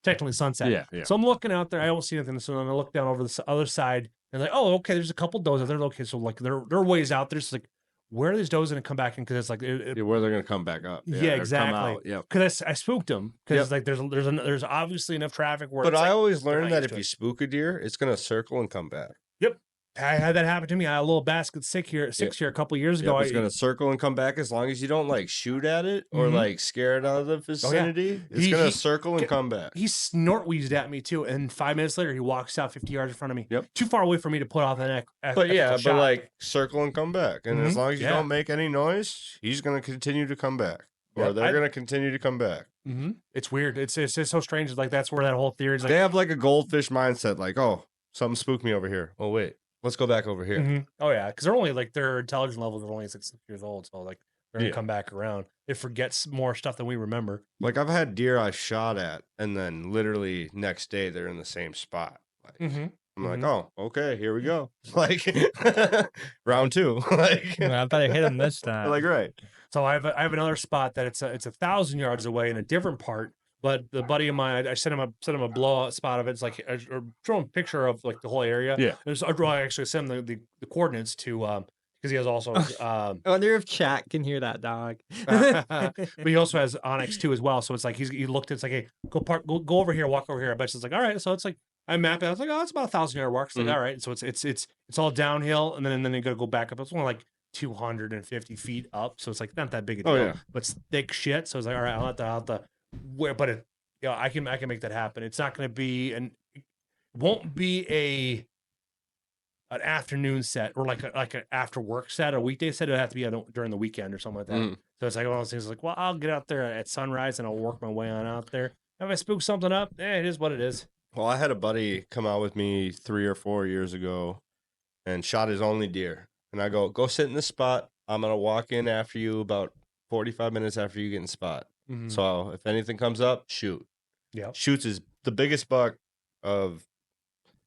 technically sunset. Yeah. So I'm looking out there. I don't see anything. So then I look down over the other side and like, oh, okay, there's a couple does out there. Okay, so like they're ways out there. It's like, where are these does going to come back in? Because it's like where they're going to come back up. Yeah, exactly. Yeah. Because I spooked them because like there's obviously enough traffic where. But I always learned that if you spook a deer, it's going to circle and come back. Yep. I had that happen to me. I had a little basket six here a couple years ago. It's going to circle and come back as long as you don't like shoot at it or like scare it out of the vicinity. It's going to circle and come back. He snort wheezed at me too, and 5 minutes later he walks out 50 yards in front of me. Yep. Too far away for me to put off the neck. But like circle and come back, and as long as you don't make any noise, he's going to continue to come back, or they're going to continue to come back. Mm-hmm. It's weird. It's just so strange. It's like that's where that whole theory is. Like, they have like a goldfish mindset, like, oh, something spooked me over here. Oh wait. Let's go back over here. Mm-hmm. Oh yeah, because they're only like their intelligence levels are only 6 years old, so like they're gonna come back around. It forgets more stuff than we remember. Like I've had deer I shot at, and then literally next day they're in the same spot. Like I'm like, oh, okay, here we go. Like round 2. Like I better hit him this time. Like right. So I have another spot that it's 1,000 yards away in a different part. But the buddy of mine, I sent him a blowout spot of it. It's like I show him a picture of like the whole area. Yeah. I actually sent him the coordinates to because he has also. I wonder if chat can hear that dog. But he also has Onyx too as well. So it's like he looked. It's like, hey, go over here, walk over here. I bet it's like, all right. So it's like I map it. I was like, oh, it's about 1,000-yard walk. It's like, all right. So it's all downhill, and then you got to go back up. It's only like 250 feet up. So it's like not that big a deal. Oh, yeah. But it's thick shit. So it's like, all right, I'll have to. But I can make that happen. It's not going to be it won't be an afternoon set or like an after work set, a weekday set. It'll have to be during the weekend or something like that. So it's like one of those things like, well, I'll get out there at sunrise and I'll work my way on out there. If I spook something up, it is what it is. Well, I had a buddy come out with me 3 or 4 years ago and shot his only deer. And I go sit in this spot. I'm going to walk in after you about 45 minutes after you get in spot. Mm-hmm. So if anything comes up, shoot. Yeah. Shoots is the biggest buck of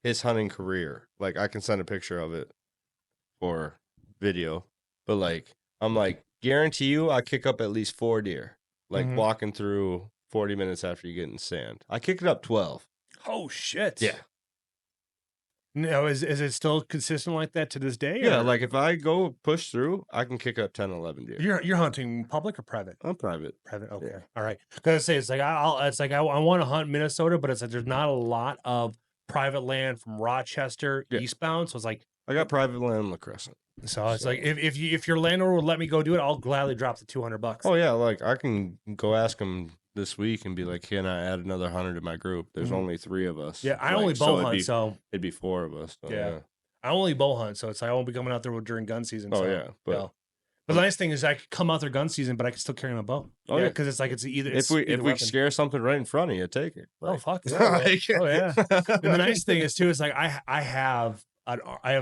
his hunting career. Like I can send a picture of it for video. But like I'm like, guarantee you I kick up at least 4 deer. Like walking through 40 minutes after you get in sand. I kicked it up 12. Oh shit. Yeah. No, is it still consistent like that to this day? Yeah, or- like if I go push through, I can kick up 10, 11 deer. you're hunting public or private? I'm private. Private. Okay. Yeah. All right. Because I say it's like I want to hunt Minnesota, but it's like there's not a lot of private land from Rochester Yeah. eastbound. So it's like I got private land in La Crescent. so it's like if your landlord would let me go do it, I'll gladly drop the $200. Oh yeah, like I can go ask him this week and be like, can I add another 100 to my group? There's Mhm. only 3 of us. Yeah, I Like, only bow hunt, it'd be, so it'd be 4 of us. So, Yeah. I only bow hunt, so it's like I won't be coming out there during gun season. Oh so, yeah, but yeah. But the nice thing is I could come out there gun season, but I can still carry my bow. Oh, yeah. because it's like it's either if we scare something right in front of you, take it. oh Like, fuck yeah. like- Oh yeah. And the nice thing is too is like I have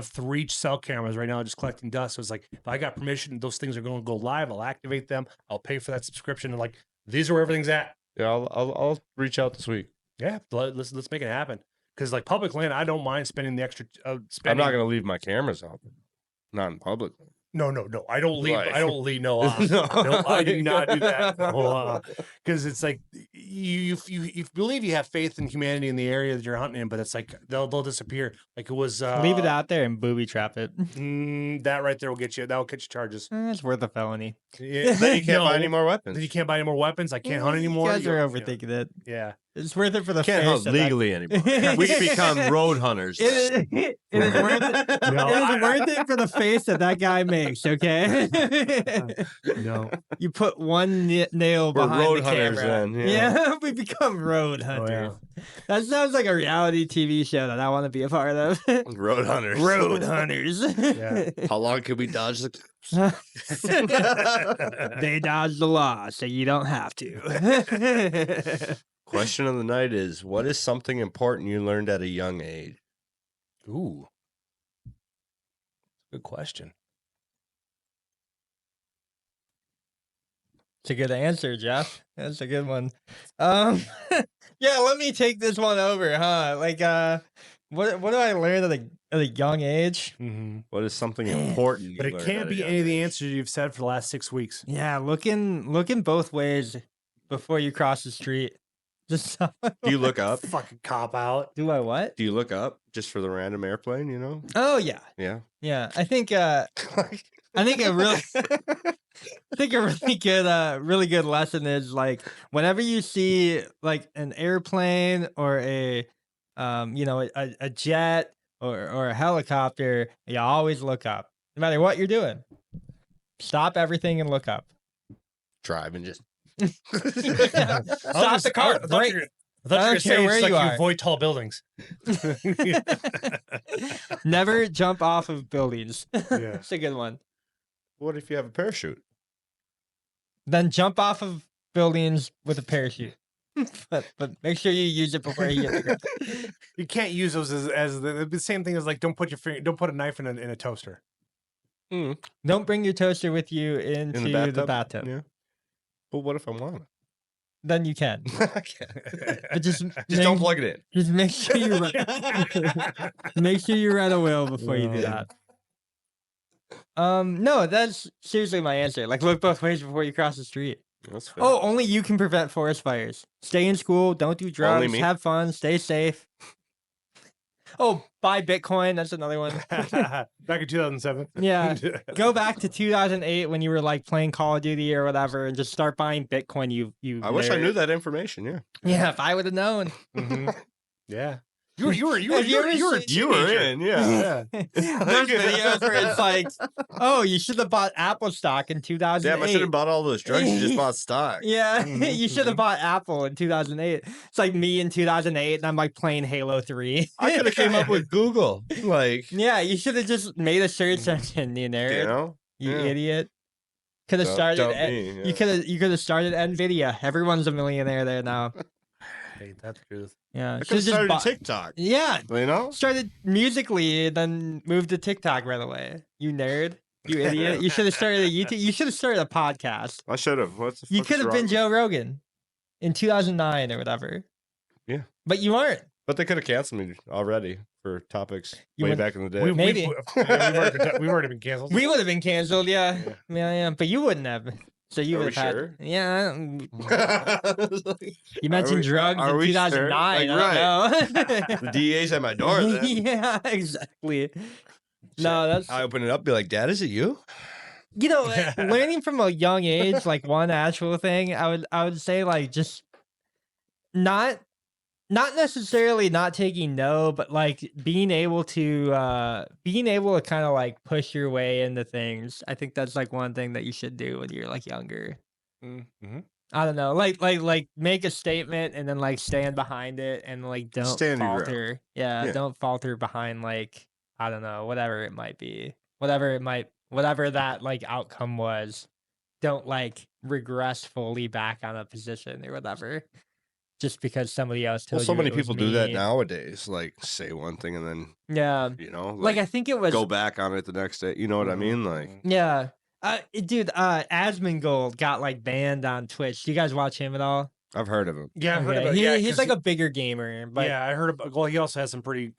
3 cell cameras right now just collecting dust. So it's like if I got permission, those things are going to go live. I'll activate them. I'll pay for that subscription. And like these are where everything's at. Yeah, I'll reach out this week. Yeah, let's make it happen. Because like public land, I don't mind spending the extra. I'm Spending. not gonna leave my cameras out. Not in public. No. I don't leave. Like- I don't leave. No, no, I do not do that. Because it's like you believe you have faith in humanity in the area that you're hunting in, but it's like they'll disappear. Like it was. Leave it out there and booby trap it. That right there will get you. That will get you charges. It's worth a felony. Yeah, Then you can't buy any more Then weapons. you can't buy any more weapons. I can't hunt anymore. You guys are Yeah. overthinking it. Yeah. It's worth it for the Can't face hunt that that- legally anymore. We can become road hunters. It is worth it. No, It is worth it for the face that guy makes. Okay. No. You put one nail We're behind road the hunters camera. then, yeah. Yeah, we become road Oh, hunters. yeah. That sounds like a reality TV show that I want to be a part of. Road hunters. Road hunters. Yeah. How long can we dodge the? They dodge the law, so you don't have to. Question of the night is: what is something important you learned at a young age? Ooh. Good question. It's a good answer, Jeff. That's a good one. Yeah, let me take this one over, huh? Like, what do I learn at a young age? Mm-hmm. What is something important? You But it learned can't at a be young any of the age? answers you've said for the last 6 weeks. Yeah, looking both ways before you cross the street. Just Do you look up? Fucking cop out. do I what? Do you look up just for the random airplane? You know? Oh yeah, Yeah. yeah. I think a really good lesson is like whenever you see like an airplane or a a jet or a helicopter, you always look up. No matter what you're doing. Stop everything and look up. Driving just. Stop the car. I thought Break. you were I gonna don't care say where it's like you you are. avoid tall buildings. Never jump off of buildings. Yeah. That's a good one. What if you have a parachute? Then jump off of buildings with a parachute. but make sure you use it before you get the ground. You can't use those as the same thing as like don't put a knife in a toaster. Don't bring your toaster with you into In the bathtub. Yeah. But what if I want Then you can. it? I can't. But just don't plug it in. Just make sure you make sure you read a will before you do that. No, that's seriously my answer. Like, look both ways before you cross the street. That's fair. Oh, only you can prevent forest fires. Stay in school. Don't do drugs. me? Have fun. Stay safe. Oh, buy Bitcoin. That's another one. Back in 2007. Yeah. Go back to 2008 when you were like playing Call of Duty or whatever, and just start buying Bitcoin. You. I wish I nerd. knew that information. Yeah. Yeah, if I would have known. Mhm. Yeah. You were Have you ever a seen- You were teenager. in. Yeah. Yeah. There's videos where it's like, oh, you should have bought Apple stock in 2008. Damn, I should have bought all those drugs. You just bought stock. Yeah, Mhm, you should have bought Apple in 2008. It's like me in 2008, and I'm like playing Halo 3. I could have came up with Google. Like, Yeah, you should have just made a search engine, you nerd. you know, You Yeah. idiot. Could have Dump- started. dump N- me, yeah. You could have started Nvidia. Everyone's a millionaire there now. Hey, that's truth. Yeah, I could should've have started bought- TikTok. Yeah, You know, started Musically, then moved to TikTok right away. You nerd. You idiot. You should have started a YouTube. You should have started a podcast. I should have. What's the You fuck's could have been wrong? Joe Rogan in 2009 or whatever. Yeah. But you aren't. But they could have canceled me already for topics You way went- back in the day. Maybe. We've already been canceled. We would have been canceled, yeah. Yeah. Yeah, but you wouldn't have. So you Are would we have sure? had, yeah. You Are mentioned we- drugs are in we sure? 2009. Like, I don't know. The DA's at my door then. Yeah, exactly. No, that's I open it up, be like, Dad, is it you? learning from a young age, like one actual thing. I would say like just not necessarily not taking no, but like being able to kind of like push your way into things. I think that's like one thing that you should do when you're like younger. Mm-hmm. I don't know, like make a statement and then like stand behind it and like don't Stand your ground. falter. Yeah, Yeah. don't falter behind like I don't know, whatever it might be, whatever that like outcome was. Don't like regress fully back on a position or whatever, just because somebody else told Well, so you many it was people do that me. nowadays. Like, say one thing and then, Yeah, like I think it was go back on it the next day. You know what I mean? Like, yeah. Dude, Asmongold got like banned on Twitch. Do you guys watch him at all? I've heard of him. Yeah, I heard Okay, about. Yeah, he's 'cause like a bigger gamer, but yeah, I heard about. Well, he also has some pretty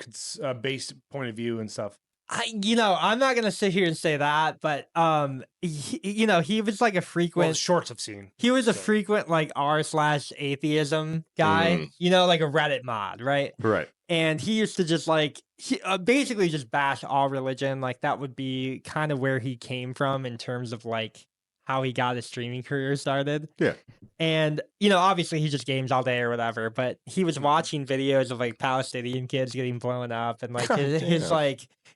based point of view and stuff. I'm not gonna sit here and say that, but he was like a Well, frequent. the shorts I've seen. He was a so. frequent like r/atheism guy. Like a Reddit mod, right? Right. And he used to just like basically just bash all religion. Like that would be kind of where he came from in terms of like how he got his streaming career started. Yeah. And obviously he just games all day or whatever, but he was watching videos of like Palestinian kids getting blown up and like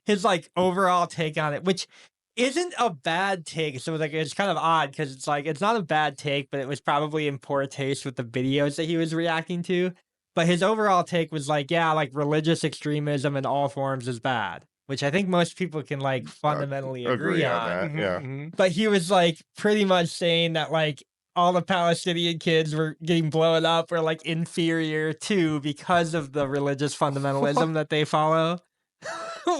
his overall take on it, which isn't a bad take. So like it's kind of odd because it's like it's not a bad take, but it was probably in poor taste with the videos that he was reacting to. But his overall take was like, yeah, like religious extremism in all forms is bad, which I think most people can like fundamentally agree on. that. Yeah. Mm-hmm. But he was like pretty much saying that like all the Palestinian kids were getting blown up were like inferior too because of the religious fundamentalism that they follow.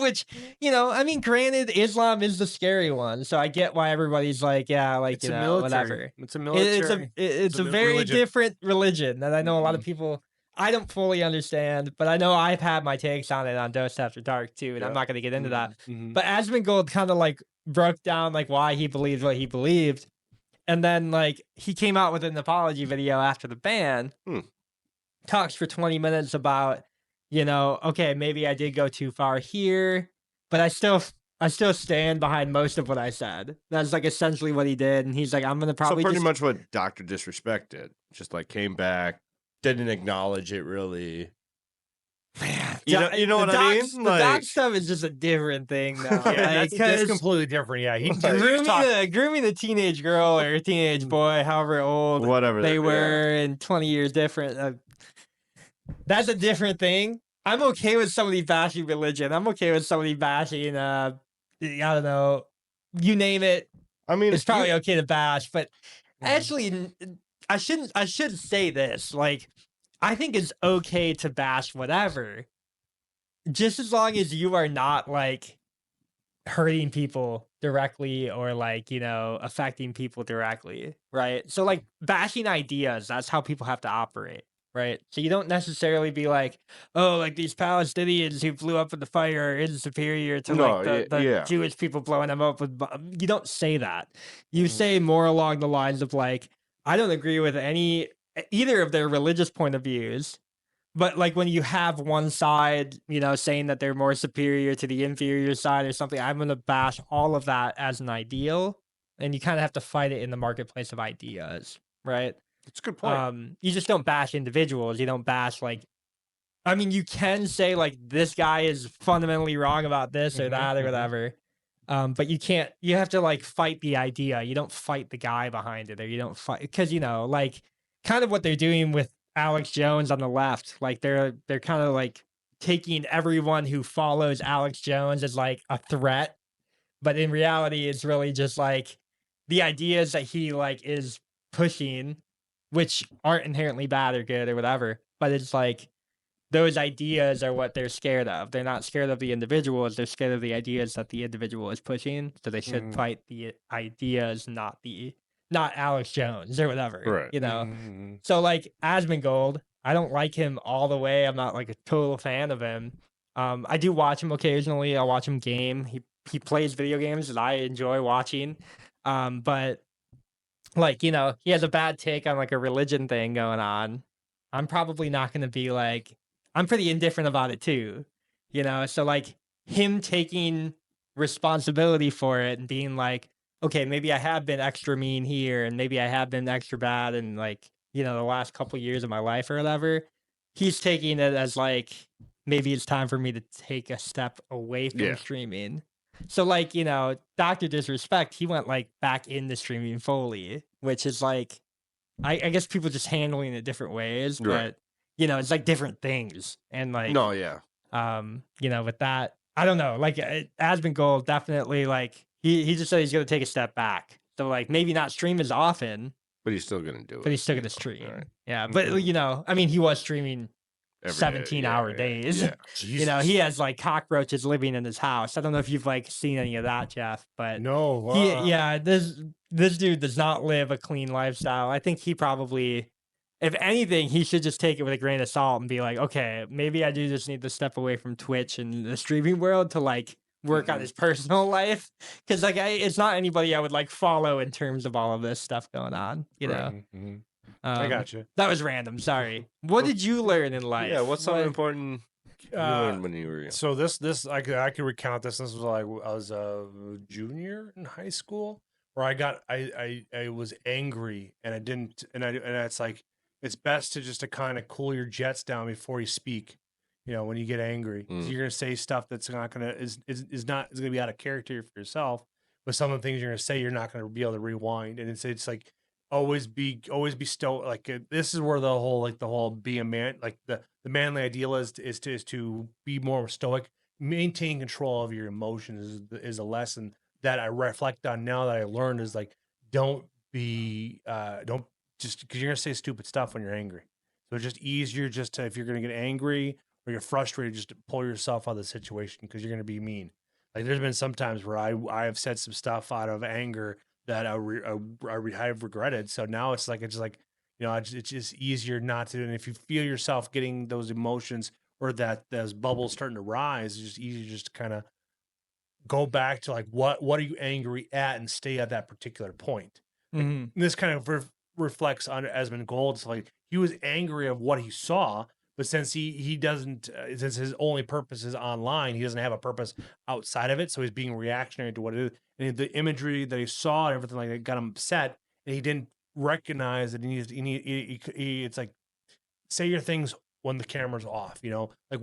Which, I mean, granted, Islam is the scary one, so I get why everybody's like, yeah, like It's a military. whatever. It's a military. It's a very religion. different religion that I know a lot of people. I don't fully understand, but I know I've had my takes on it on Dose After Dark too, and I'm not going to get into that. Mm-hmm. But Asmongold kind of like broke down like why he believed what he believed, and then like he came out with an apology video after the ban. Talks for 20 minutes about, okay, maybe I did go too far here, but I still stand behind most of what I said. That's like essentially what he did, and he's like, I'm gonna probably so pretty much what Dr. Disrespect did. Just like came back, didn't acknowledge it really. Man, You know what I mean? The doc stuff is just a different thing now. Yeah, that's completely different. Yeah, he grooming the teenage girl or teenage boy, however old whatever they were, and 20 years different. That's a different thing. I'm okay with somebody bashing religion. I'm okay with somebody bashing, I don't know, you name it. I mean, It's probably okay to bash, but actually, I should say this. Like, I think it's okay to bash whatever, just as long as you are not like hurting people directly or like, affecting people directly, right? So like bashing ideas, that's how people have to operate. Right. So you don't necessarily be like, oh, like these Palestinians who blew up in the fire are superior to the Jewish people blowing them up with. You don't say that. You say more along the lines of like, I don't agree with either of their religious point of views. But like when you have one side, saying that they're more superior to the inferior side or something, I'm going to bash all of that as an ideal. And you kind of have to fight it in the marketplace of ideas. Right. It's a good point. You just don't bash individuals. You don't bash like, I mean, you can say like this guy is fundamentally wrong about this or that or whatever. But you can't. You have to like fight the idea. You don't fight the guy behind it, or you don't fight because like kind of what they're doing with Alex Jones on the left. Like they're kind of like taking everyone who follows Alex Jones as like a threat, but in reality, it's really just like the ideas that he like is pushing, which aren't inherently bad or good or whatever, but it's like those ideas are what they're scared of. They're not scared of the individuals. They're scared of the ideas that the individual is pushing. So they should fight the ideas, not Alex Jones or whatever. Right. So like Asmongold, I don't like him all the way. I'm not like a total fan of him. I do watch him occasionally. I'll watch him game. He plays video games that I enjoy watching. But like, you know, he has a bad take on like a religion thing going on, I'm probably not going to be like, I'm pretty indifferent about it too, you know? So like him taking responsibility for it and being like, okay, maybe I have been extra mean here and maybe I have been extra bad in like, you know, the last couple years of my life or whatever. He's taking it as like, maybe it's time for me to take a step away from Yeah. streaming. So like, you know, Dr. Disrespect, he went like back into streaming fully, which is like, I guess people just handling it different ways, but Right. you know, it's like different things. And like, No, yeah. you know, with that, I don't know, like Asmongold definitely like, he just said he's going to take a step back. So like maybe not stream as often, But he's still gonna do it. but he's still you going to know, stream. right. Yeah. But you know, I mean, he was streaming Every day, 17-hour days. Yeah. You know, he has like cockroaches living in his house. I don't know if you've like seen any of that, Jeff, but No, yeah, this dude does not live a clean lifestyle. I think he probably, if anything, he should just take it with a grain of salt and be like, okay, maybe I do just need to step away from Twitch and the streaming world to like work on his personal life, because like it's not anybody I would like follow in terms of all of this stuff going on. You know, I got you. that was random. Sorry. What did you learn in life? Yeah. What's something What- important you learned when you were young? So this I could recount this. This was like I was a junior in high school where I was angry and I didn't and it's like it's best to kind of cool your jets down before you speak. You know, when you get angry, 'cause you're gonna say stuff that's not gonna is gonna be out of character for yourself. But some of the things you're gonna say, you're not gonna be able to rewind. And it's like always be stoic. Like this is where the whole be a man, like the manly ideal is to be more stoic, maintain control of your emotions is a lesson that I reflect on now that I learned is like don't just because you're gonna say stupid stuff when you're angry. So it's just easier just to if you're gonna get angry or you're frustrated, just to pull yourself out of the situation because you're gonna be mean. Like there's been some times where I have said some stuff out of anger that I have regretted. So now it's just like you know it's just easier not to. And if you feel yourself getting those emotions or that those bubbles starting to rise, it's just easier just to kind of go back to like what are you angry at and stay at that particular point. Mhm. This kind of reflects on Asmongold. It's like he was angry of what he saw, but since he doesn't, since his only purpose is online, he doesn't have a purpose outside of it. So he's being reactionary to what it is, and the imagery that he saw and everything like that got him upset, and he didn't recognize that it's like say your things when the camera's off. You know, like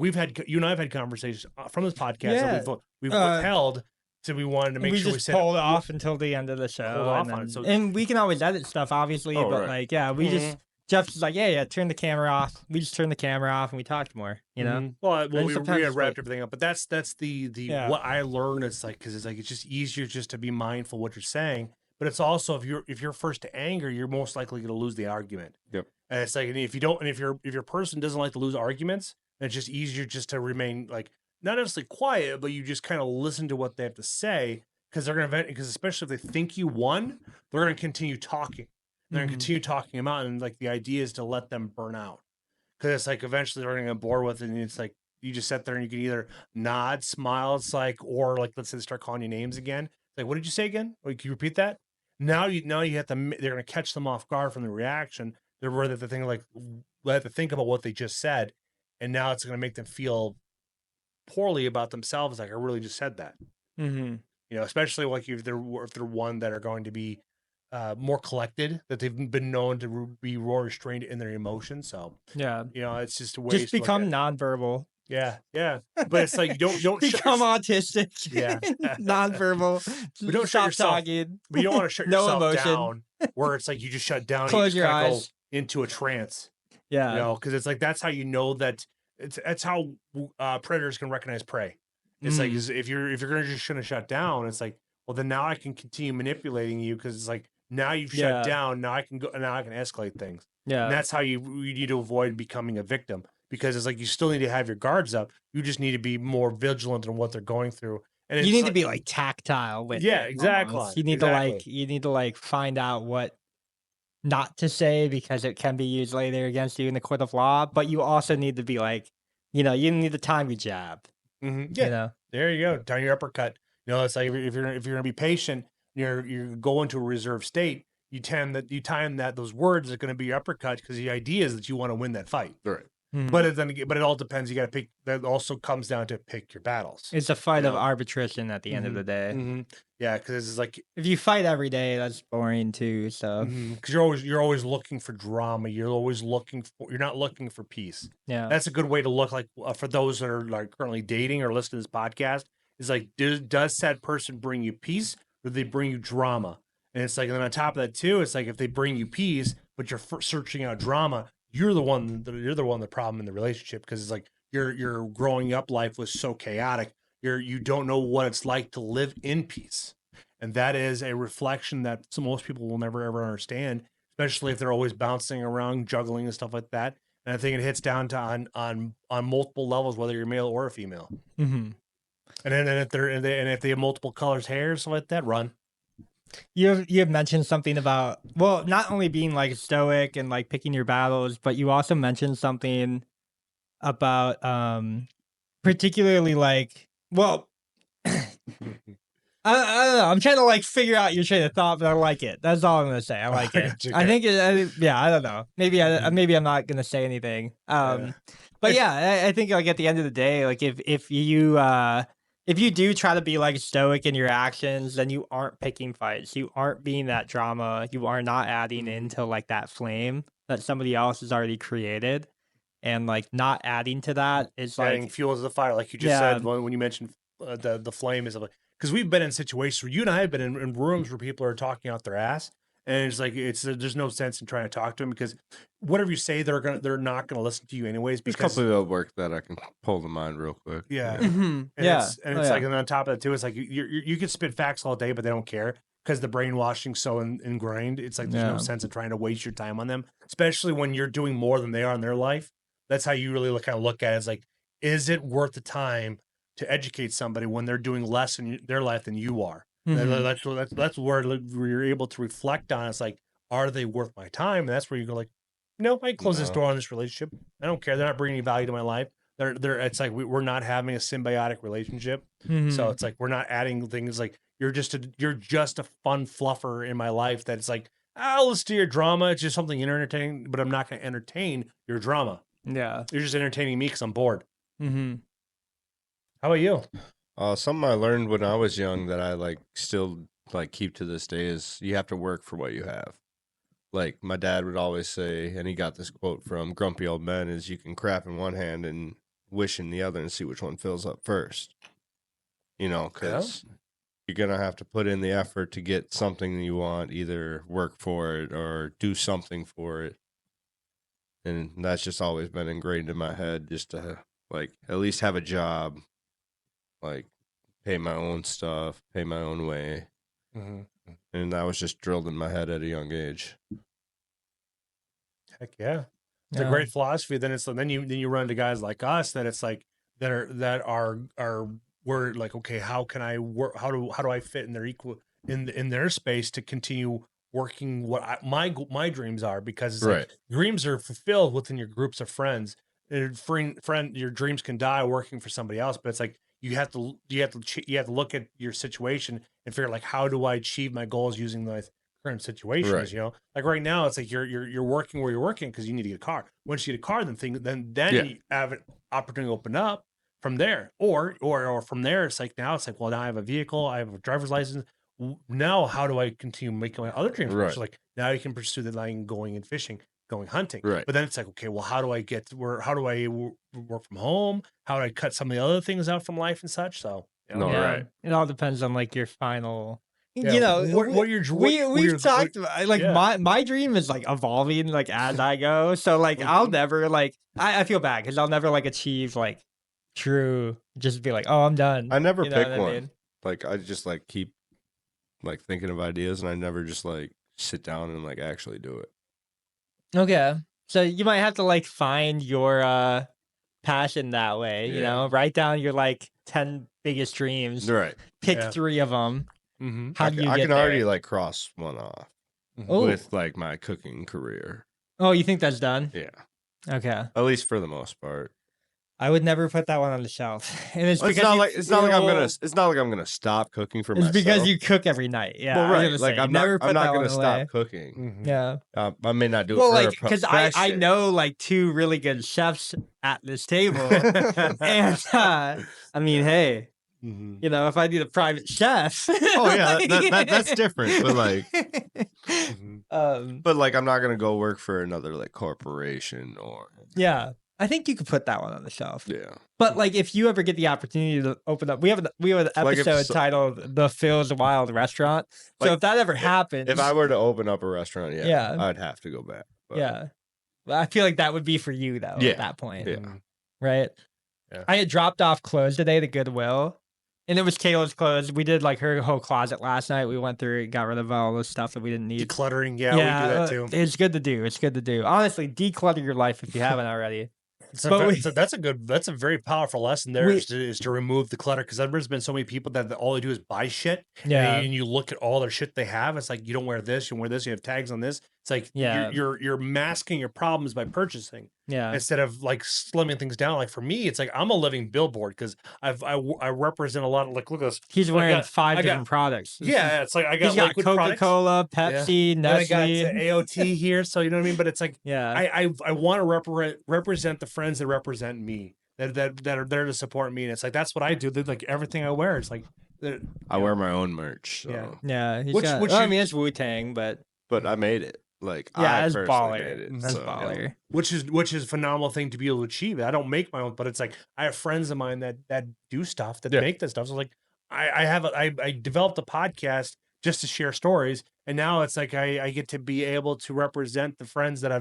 you and I've had conversations from this podcast Yeah. that we've held. So we wanted to make we sure we just said pulled off until the end of the show. off and, on then- it, so- and we can always edit stuff, obviously, Oh, but right. like, yeah, we just Jeff's just like, yeah, turn the camera off. We just turn the camera off and we talked more, you know. Mhm. Well, And we sometimes had it's wrapped like- everything up, but that's the Yeah. what I learned. It's like because it's just easier just to be mindful what you're saying, but it's also if you're first to anger, you're most likely going to lose the argument. Yep. And it's like and if you don't, and if your person doesn't like to lose arguments, then it's just easier just to remain like not necessarily quiet, but you just kind of listen to what they have to say because they're going to because especially if they think you won, they're going to continue talking. They're going to Mhm. continue talking them out, and like the idea is to let them burn out. Because it's like eventually they're going to get bored with it, and it's like you just sit there and you can either nod, smile, it's like, or like let's say they start calling you names again. It's like, what did you say again? Wait, can you repeat that? Now you have to. They're going to catch them off guard from the reaction. They're worried that the thing like they have to think about what they just said, and now it's going to make them feel poorly about themselves. Like I really just said that. Mhm. You know, especially like if they're one that are going to be more collected, that they've been known to be more restrained in their emotions. So Yeah. you know, it's just a way Just become nonverbal. yeah, but it's like you don't Become shut, autistic. Yeah. Nonverbal. But don't shut Stop yourself- talking. but you don't want to shut No yourself emotion. down where it's like you just shut down. Close and you your just kinda eyes. go into a trance. Yeah. You know, because it's like that's how you know that that's how predators can recognize prey. It's like if you're gonna just shut down, it's like well then now I can continue manipulating you because it's like now you've Yeah. shut down. Now I can escalate things. Yeah. And that's how you need to avoid becoming a victim because it's like you still need to have your guards up. You just need to be more vigilant on what they're going through. And you it's need to be like tactile with Yeah, it, exactly, almost. You need to like find out what not to say because it can be used later against you in the court of law, but you also need to be like, you know, you need to time your jab. Mhm. You know? There you go. Time your uppercut. You know, it's like if you're gonna be patient, you're go into a reserved state. time that those words are going to be your uppercut because the idea is that you want to win that fight. Right. But it all depends. You got to pick. That also comes down to pick your battles. It's a fight of Yeah. arbitration at the end of the day. Yeah, because it's like If you fight every day, that's boring too. So because you're always looking for drama. You're not looking for peace. yeah, That's a good way to look. Like for those that are like currently dating or listening to this podcast, is like does that person bring you peace or do they bring you drama? And it's like, and then on top of that too, it's like if they bring you peace, but you're searching out drama, you're the one the problem in the relationship because it's like your growing up life was so chaotic. You don't know what it's like to live in peace, and that is a reflection that most people will never ever understand, especially if they're always bouncing around, juggling and stuff like that. And I think it hits down to on multiple levels, whether you're male or a female. mm-hmm. And then if they have multiple colors, hair, stuff like that, run. You have mentioned something about not only being like stoic and like picking your battles, but you also mentioned something about particularly like I don't know. I'm trying to like figure out your train of thought, but I like it. That's all I'm gonna say. I like it. I think I don't know. Maybe I'm not gonna say anything. But yeah, I think like at the end of the day, like if you do try to be like stoic in your actions, then you aren't picking fights. You aren't being that drama. You are not adding into like that flame that somebody else has already created. And like not adding to that is adding like fuel to the fire, like you just said when you mentioned the flame is like because we've been in situations where you and I have been in rooms where people are talking out their ass, and it's like there's no sense in trying to talk to them because whatever you say they're not gonna listen to you anyways. There's a Because couple of work that I can pull to mind real quick. yeah, Mhm. and Yeah. it's like and on top of that too, it's like you can spit facts all day, but they don't care. Because the brainwashing's so ingrained, it's like there's no sense in trying to waste your time on them, especially when you're doing more than they are in their life. That's how you really kind of look at it. It's like, is it worth the time to educate somebody when they're doing less in their life than you are? Mhm. That's where you're able to reflect on. It's like, are they worth my time? And that's where you go like, no, I can close this door on this relationship. I don't care. They're not bringing any value to my life. They're. It's like we're not having a symbiotic relationship. Mhm. So it's like we're not adding things. Like you're just a fun fluffer in my life. That it's like I'll listen to your drama. It's just something entertaining, but I'm not going to entertain your drama. Yeah. You're just entertaining me because I'm bored. Mm-hmm. How about you? Something I learned when I was young that I like still like keep to this day is you have to work for what you have. Like my dad would always say, and he got this quote from Grumpy Old Men, is you can crap in one hand and wish in the other and see which one fills up first. You know, because you're going to have to put in the effort to get something you want, either work for it or do something for it. And that's just always been ingrained in my head, just to like at least have a job, like pay my own stuff, pay my own way. Mm-hmm. And that was just drilled in my head at a young age. Heck yeah. It's a great philosophy. Then you run into guys like us that it's like that are we're like, okay, how can I work? How do I fit in their in their space to continue working what my dreams are? Because it's like dreams are fulfilled within your groups of friends. Your dreams can die working for somebody else, but it's like you have to look at your situation and figure like, how do I achieve my goals using the current situations? You know, like right now it's like you're working where you're working because you need to get a car. Once you get a car, then you have an opportunity to open up from there, or from there it's like now well, now I have a vehicle, I have a driver's license. Now how do I continue making my other dreams? So like now you can pursue the line going and fishing, going hunting. But then it's like, okay, well, how do I work from home? How do I cut some of the other things out from life and such? So it all depends on like your final. Yeah. You know, we've talked about like my dream is like evolving like as I go. So like I'll never like I feel bad because I'll never like achieve like true. Just be like, oh, I'm done. I never You know pick what I one. mean? Like I just like keep like thinking of ideas, and I never just like sit down and like actually do it. Okay, so you might have to like find your passion that way. You know, write down your like 10 biggest dreams. Pick 3 of them. Mm-hmm. How do you I get can there? already like cross one off with like my cooking career. Oh, you think that's done? Yeah. Okay. At least for the most part. I would never put that one on the shelf. And it's Well, because it's not like I'm gonna stop cooking for it's myself. because you cook every night. Yeah, well, I was right. gonna Like say, I'm you not never put I'm not that gonna one stop away. cooking. Mhm. Yeah. I may not do Well, it like for a because I know like 2 really good chefs at this table, and I mean, hey, Mhm. you know, if I need a private chef, Oh yeah, that's different. But like, Mhm. I'm not gonna go work for another like corporation or yeah, I think you could put that one on the shelf. yeah. But like, if you ever get the opportunity to open up, we have an Like, if episode so- titled "The Phil's Wild Restaurant." So Like, if that ever happens, If I were to open up a restaurant, Yeah. I'd have to go back. But, yeah, well, I feel like that would be for you though. Yeah, At that point, yeah. right? Yeah. I had dropped off clothes today to Goodwill, and it was Kayla's clothes. We did like her whole closet last night. We went through it, got rid of all the stuff that we didn't need. Decluttering, yeah, we do that too. It's good to do. It's good to do. Honestly, declutter your life if you haven't already. That's a very powerful lesson there is to remove the clutter, because there's been so many people that all they do is buy shit. Yeah. And you look at all their shit they have. It's like, you don't wear this, you wear this, you have tags on this. It's like Yeah. you're masking your problems by purchasing Yeah. instead of like slimming things down. Like for me, it's like I'm a living billboard because I represent a lot of, like, look at this. He's wearing 5 I got- different products. Yeah, it's like I got He's got liquid products. Coca-Cola, Pepsi, And I got Nestle. AOT here, so you know what I mean. But it's like Yeah. I want to represent the friends that represent me, that are there to support me, and it's like that's what I do. Like everything I wear, it's like I wear my own merch. So. Yeah. Yeah. He's Which- got, which well, I you- mean, it's Wu-Tang, but But I made it. Like yeah, I that's personally baller. made it. That's so, baller. which is a phenomenal thing to be able to achieve. I don't make my own, but it's like I have friends of mine that do stuff, that Yeah. make this stuff. So like I developed a podcast just to share stories, and now it's like I get to be able to represent the friends that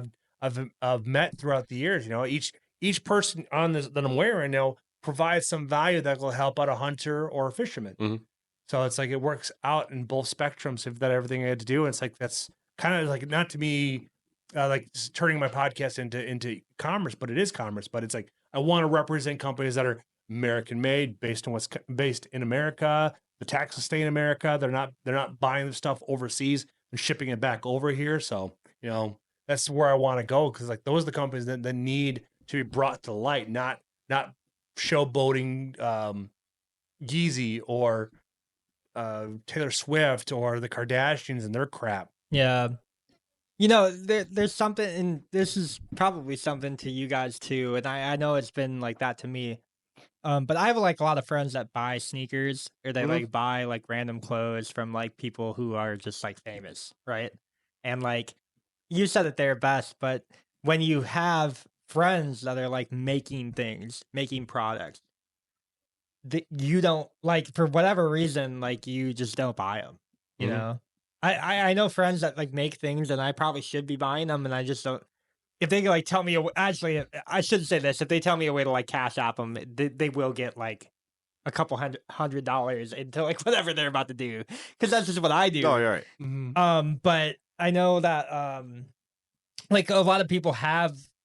I've met throughout the years. You know, each person on this that I'm wearing now provides some value that will help out a hunter or a fisherman. Mhm. So it's like it works out in both spectrums of that everything I had to do. And it's like that's kind of like, not to me like turning my podcast into commerce, but it is commerce. But it's like I want to represent companies that are American made, based on what's based in America. The taxes stay in America. They're not buying the stuff overseas and shipping it back over here. So you know that's where I want to go, because like those are the companies that need to be brought to light, not showboating Yeezy or Taylor Swift or the Kardashians and their crap. Yeah. You know, there's something, and this is probably something to you guys too, and I know it's been like that to me. But I have like a lot of friends that buy sneakers, or they like buy like random clothes from like people who are just like famous, right? And like you said it there best, but when you have friends that are like making things, making products, you don't, like, for whatever reason, like you just don't buy them, you know? I know friends that like make things, and I probably should be buying them, and I just don't. If they like tell me, actually, I should say this: if they tell me a way to like cash app them, they will get like a couple $100 into like whatever they're about to do, because that's just what I do. Oh, you're right. But I know that like a lot of people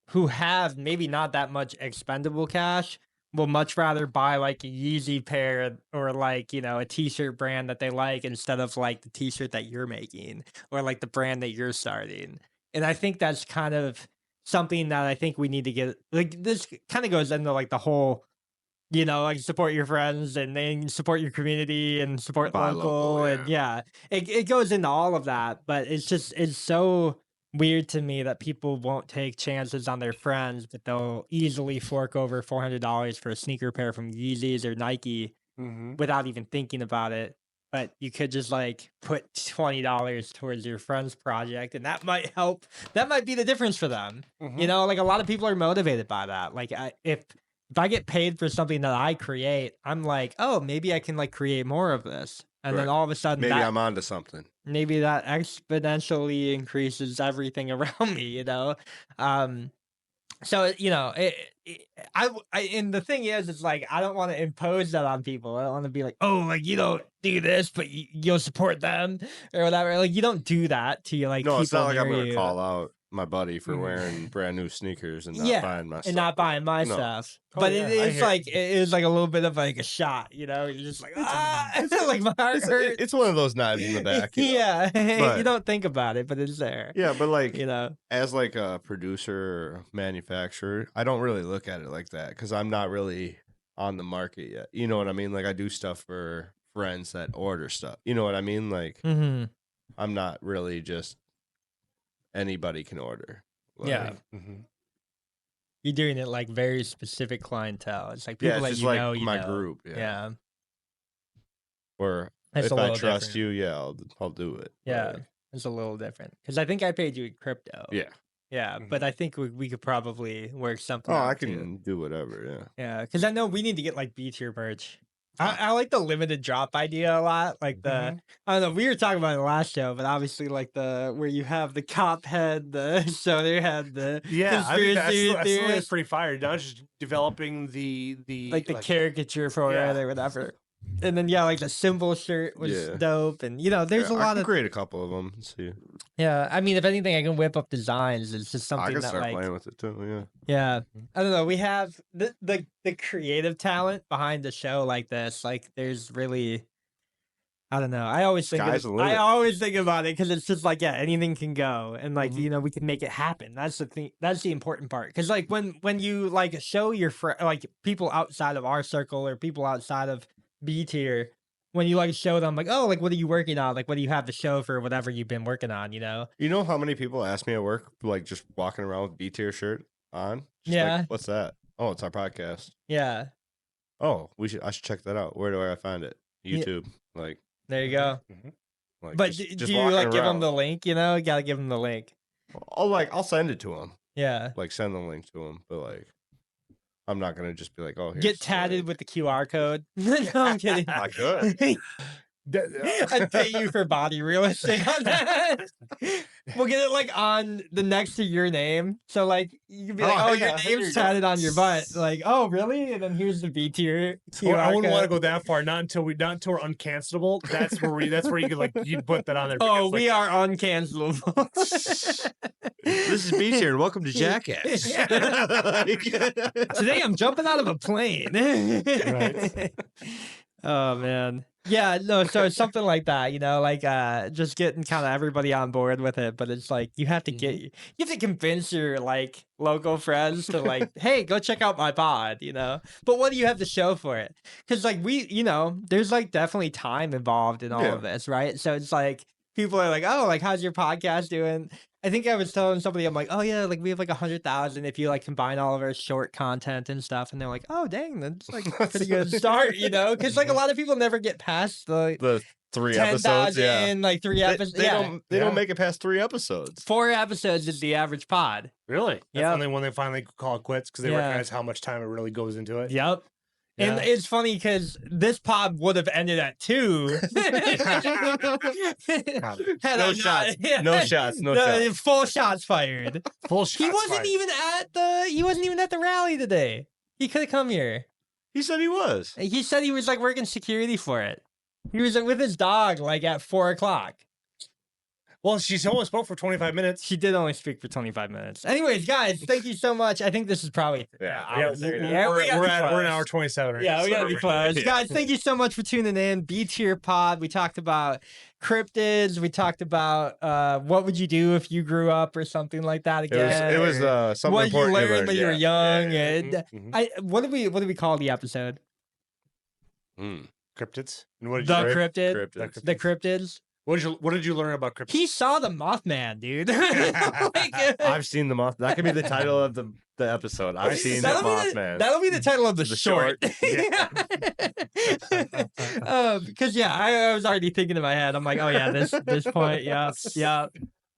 who have maybe not that much expendable cash will much rather buy like a Yeezy pair, or like, you know, a t-shirt brand that they like, instead of like the t-shirt that you're making, or like the brand that you're starting. And I think that's kind of something that I think we need to get, like, this kind of goes into like the whole, you know, like support your friends, and then support your community, and support Buy local, local, and yeah, it goes into all of that. But it's so weird to me that people won't take chances on their friends, but they'll easily fork over $400 for a sneaker pair from Yeezys or Nike without even thinking about it. But you could just like put $20 towards your friend's project, and that might help. That might be the difference for them. You know, like a lot of people are motivated by that. Like if I get paid for something that I create, I'm like, oh, maybe I can like create more of this. And then Right. all of a sudden, Maybe I'm onto something. maybe that exponentially increases everything around me, you know? So, you know, and the thing is, it's like, I don't want to impose that on people. I don't want to be like, oh, like, you don't do this, but you'll support them or whatever. Like, you don't do that to like No, people it's not like I'm near gonna you. call out my buddy for wearing brand new sneakers and not Yeah, buying my and stuff. not buying my No. stuff. Oh, But yeah, I it's hear- like it is like a little bit of like a shot, you know. You're just like like my heart hurts. It's one of those knives in the back. You know? Yeah, you But- don't think about it, but it's there. Yeah, but like You know. as like a producer or manufacturer, I don't really look at it like that because I'm not really on the market yet. You know what I mean? Like I do stuff for friends that order stuff. You know what I mean? Like Mm-hmm. I'm not really just anybody can order. Like, Yeah. Mhm. You're doing it like very specific clientele. It's like Yeah, people it's that just you like know. You my know. group. Yeah. Or That's if a I little trust different. you, yeah, I'll do it. Yeah. Like, It's a little different because I think I paid you in crypto. yeah. Yeah, but I think we could probably work something. Oh, out I too. can do whatever. Yeah. Yeah, because I know we need to get like B-tier merch. I like the limited drop idea a lot. Like the I don't know, we were talking about it in the last show, but obviously like the where you have the cop head, the soda head, the Yeah, I think conspiracy that's theorist, pretty fire. Now just developing the like the caricature for Yeah. it or whatever. And then like the symbol shirt was Yeah. dope, and there's a I lot can of create a couple of them. See, I mean, if anything, I can whip up designs. It's just I something can that start like playing with it too. Yeah. yeah, I don't know. We have the creative talent behind the show like this. Like, there's really, I don't know. I always think Sky's the I limit. always think about it because it's just like anything can go, and like Mhm. we can make it happen. That's the thing. That's the important part. Because like when you like show your like people outside of our circle or people outside of B tier. When you like show them like, oh, like what are you working on? Like what do you have to show for whatever you've been working on? You know? You know how many people ask me at work, like just walking around with BTier shirt on? Just Yeah. Like, what's that? Oh, it's our podcast. Yeah. Oh, I should check that out. Where do I find it? Yeah. YouTube. Like, There you go. like But just do you walking like give them around. the link? You know, you gotta give them the link. I'll send it to him. Yeah. Like send the link to him, but like I'm not gonna just be like, oh, here's Get the tatted link. with the QR code. No, I'm kidding. I could. I'd pay you for body real estate on that. We'll get it like on the next to your name. So like you can be like, Oh, oh, yeah, your there name's you go. tatted on your butt. Like, oh, really? And then here's the B tier. Well, I wouldn't want to code. go that far. Not until we're uncancelable. That's where you could like you put that on there. Oh, because, we like, are uncancelable. This is BTier, and welcome to Jackass. Today I'm jumping out of a plane. Right. Oh man. Yeah, no, so it's something like that, like just getting kind of everybody on board with it, but it's like you have to you have to convince your like local friends to like, hey, go check out my pod, But what do you have to show for it? Because like there's like definitely time involved in all Yeah. of this, right? So it's like people are like, oh, like how's your podcast doing? I think I was telling somebody, I'm like, oh yeah, like we have like 100,000 if you like combine all of our short content and stuff, and they're like, oh dang, that's like a pretty good start, because like a lot of people never get past The 3 episodes. 10,000, Yeah. like 3 episodes. They don't Yeah. make it past 3 episodes. 4 episodes is the average pod. Really? That's Yeah. only when they finally call it quits because they Yeah. recognize how much time it really goes into it. Yep. And Yeah. it's funny because this pod would have ended at 2. Had I No not- shots. yeah. No shots. No shots. Full shots fired. Full He wasn't even at the rally today. He could have come here. He said he was. He said he was like working security for it. He was with his dog like at 4:00. Well, she's only spoke for 25 minutes. She did only speak for 25 minutes. Anyways, guys, thank you so much. I think this is probably Yeah. We're an hour 27 right Yeah, now, we so gotta be close. Yeah. Guys, thank you so much for tuning in. B-tier pod. We talked about cryptids. We talked about what would you do if you grew up or something like that again. It was something what you important to learned learn. when you were Yeah. young. And what did we call the episode? Mm. Cryptids. And what did The you cryptid. Cryptids. The cryptids. what did you learn about cryptids? He saw the Mothman, dude. Like, I've seen the Moth. That could be the title of the episode. I've seen the that'll be Mothman. That'll be the title of the short. Because I was already thinking in my head. I'm like, oh yeah, this point, yeah.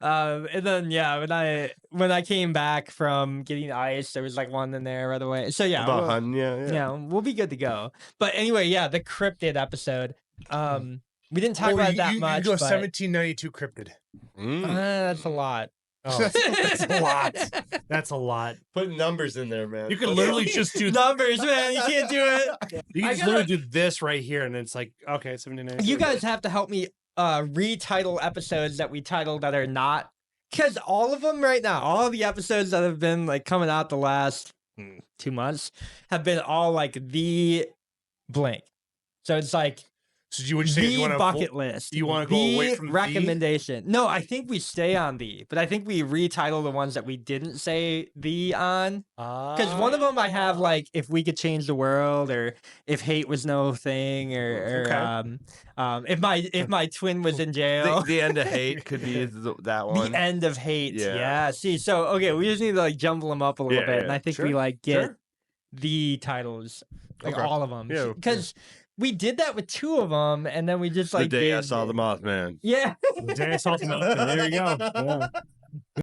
And then when I came back from getting ice, there was like one in there right away. So yeah, About we'll, hunting, yeah. we'll be good to go. But anyway, yeah, the cryptid episode. We didn't talk about it that much. You go but, 1792 cryptid. that's a lot. Oh, that's a lot. That's a lot. Put numbers in there, man. You can literally just do Numbers, man. You can't do it. You can I just gotta- literally do this right here, and it's like, okay, 1792. You guys have to help me retitle episodes that we titled that are not Because all of them right now, all the episodes that have been like coming out the last 2 months have been all like the blank. So it's like So would you say the you want bucket list. you wanna go away from the? recommendation. No, I think we stay on the, but I think we retitle the ones that we didn't say the on. Because one of them I have like if we could change the world, or if hate was no thing, or if my twin was in jail. The end of hate could be that one. The end of hate. Yeah. Yeah. See, so okay, we just need to like jumble them up a little bit, and I think we Sure, like get sure. the titles, like Okay. all of them. Yeah, Because we did that with 2 of them, and then we just like the day I did- saw the Mothman. Yeah. The day I saw the Mothman. There you go. Yeah.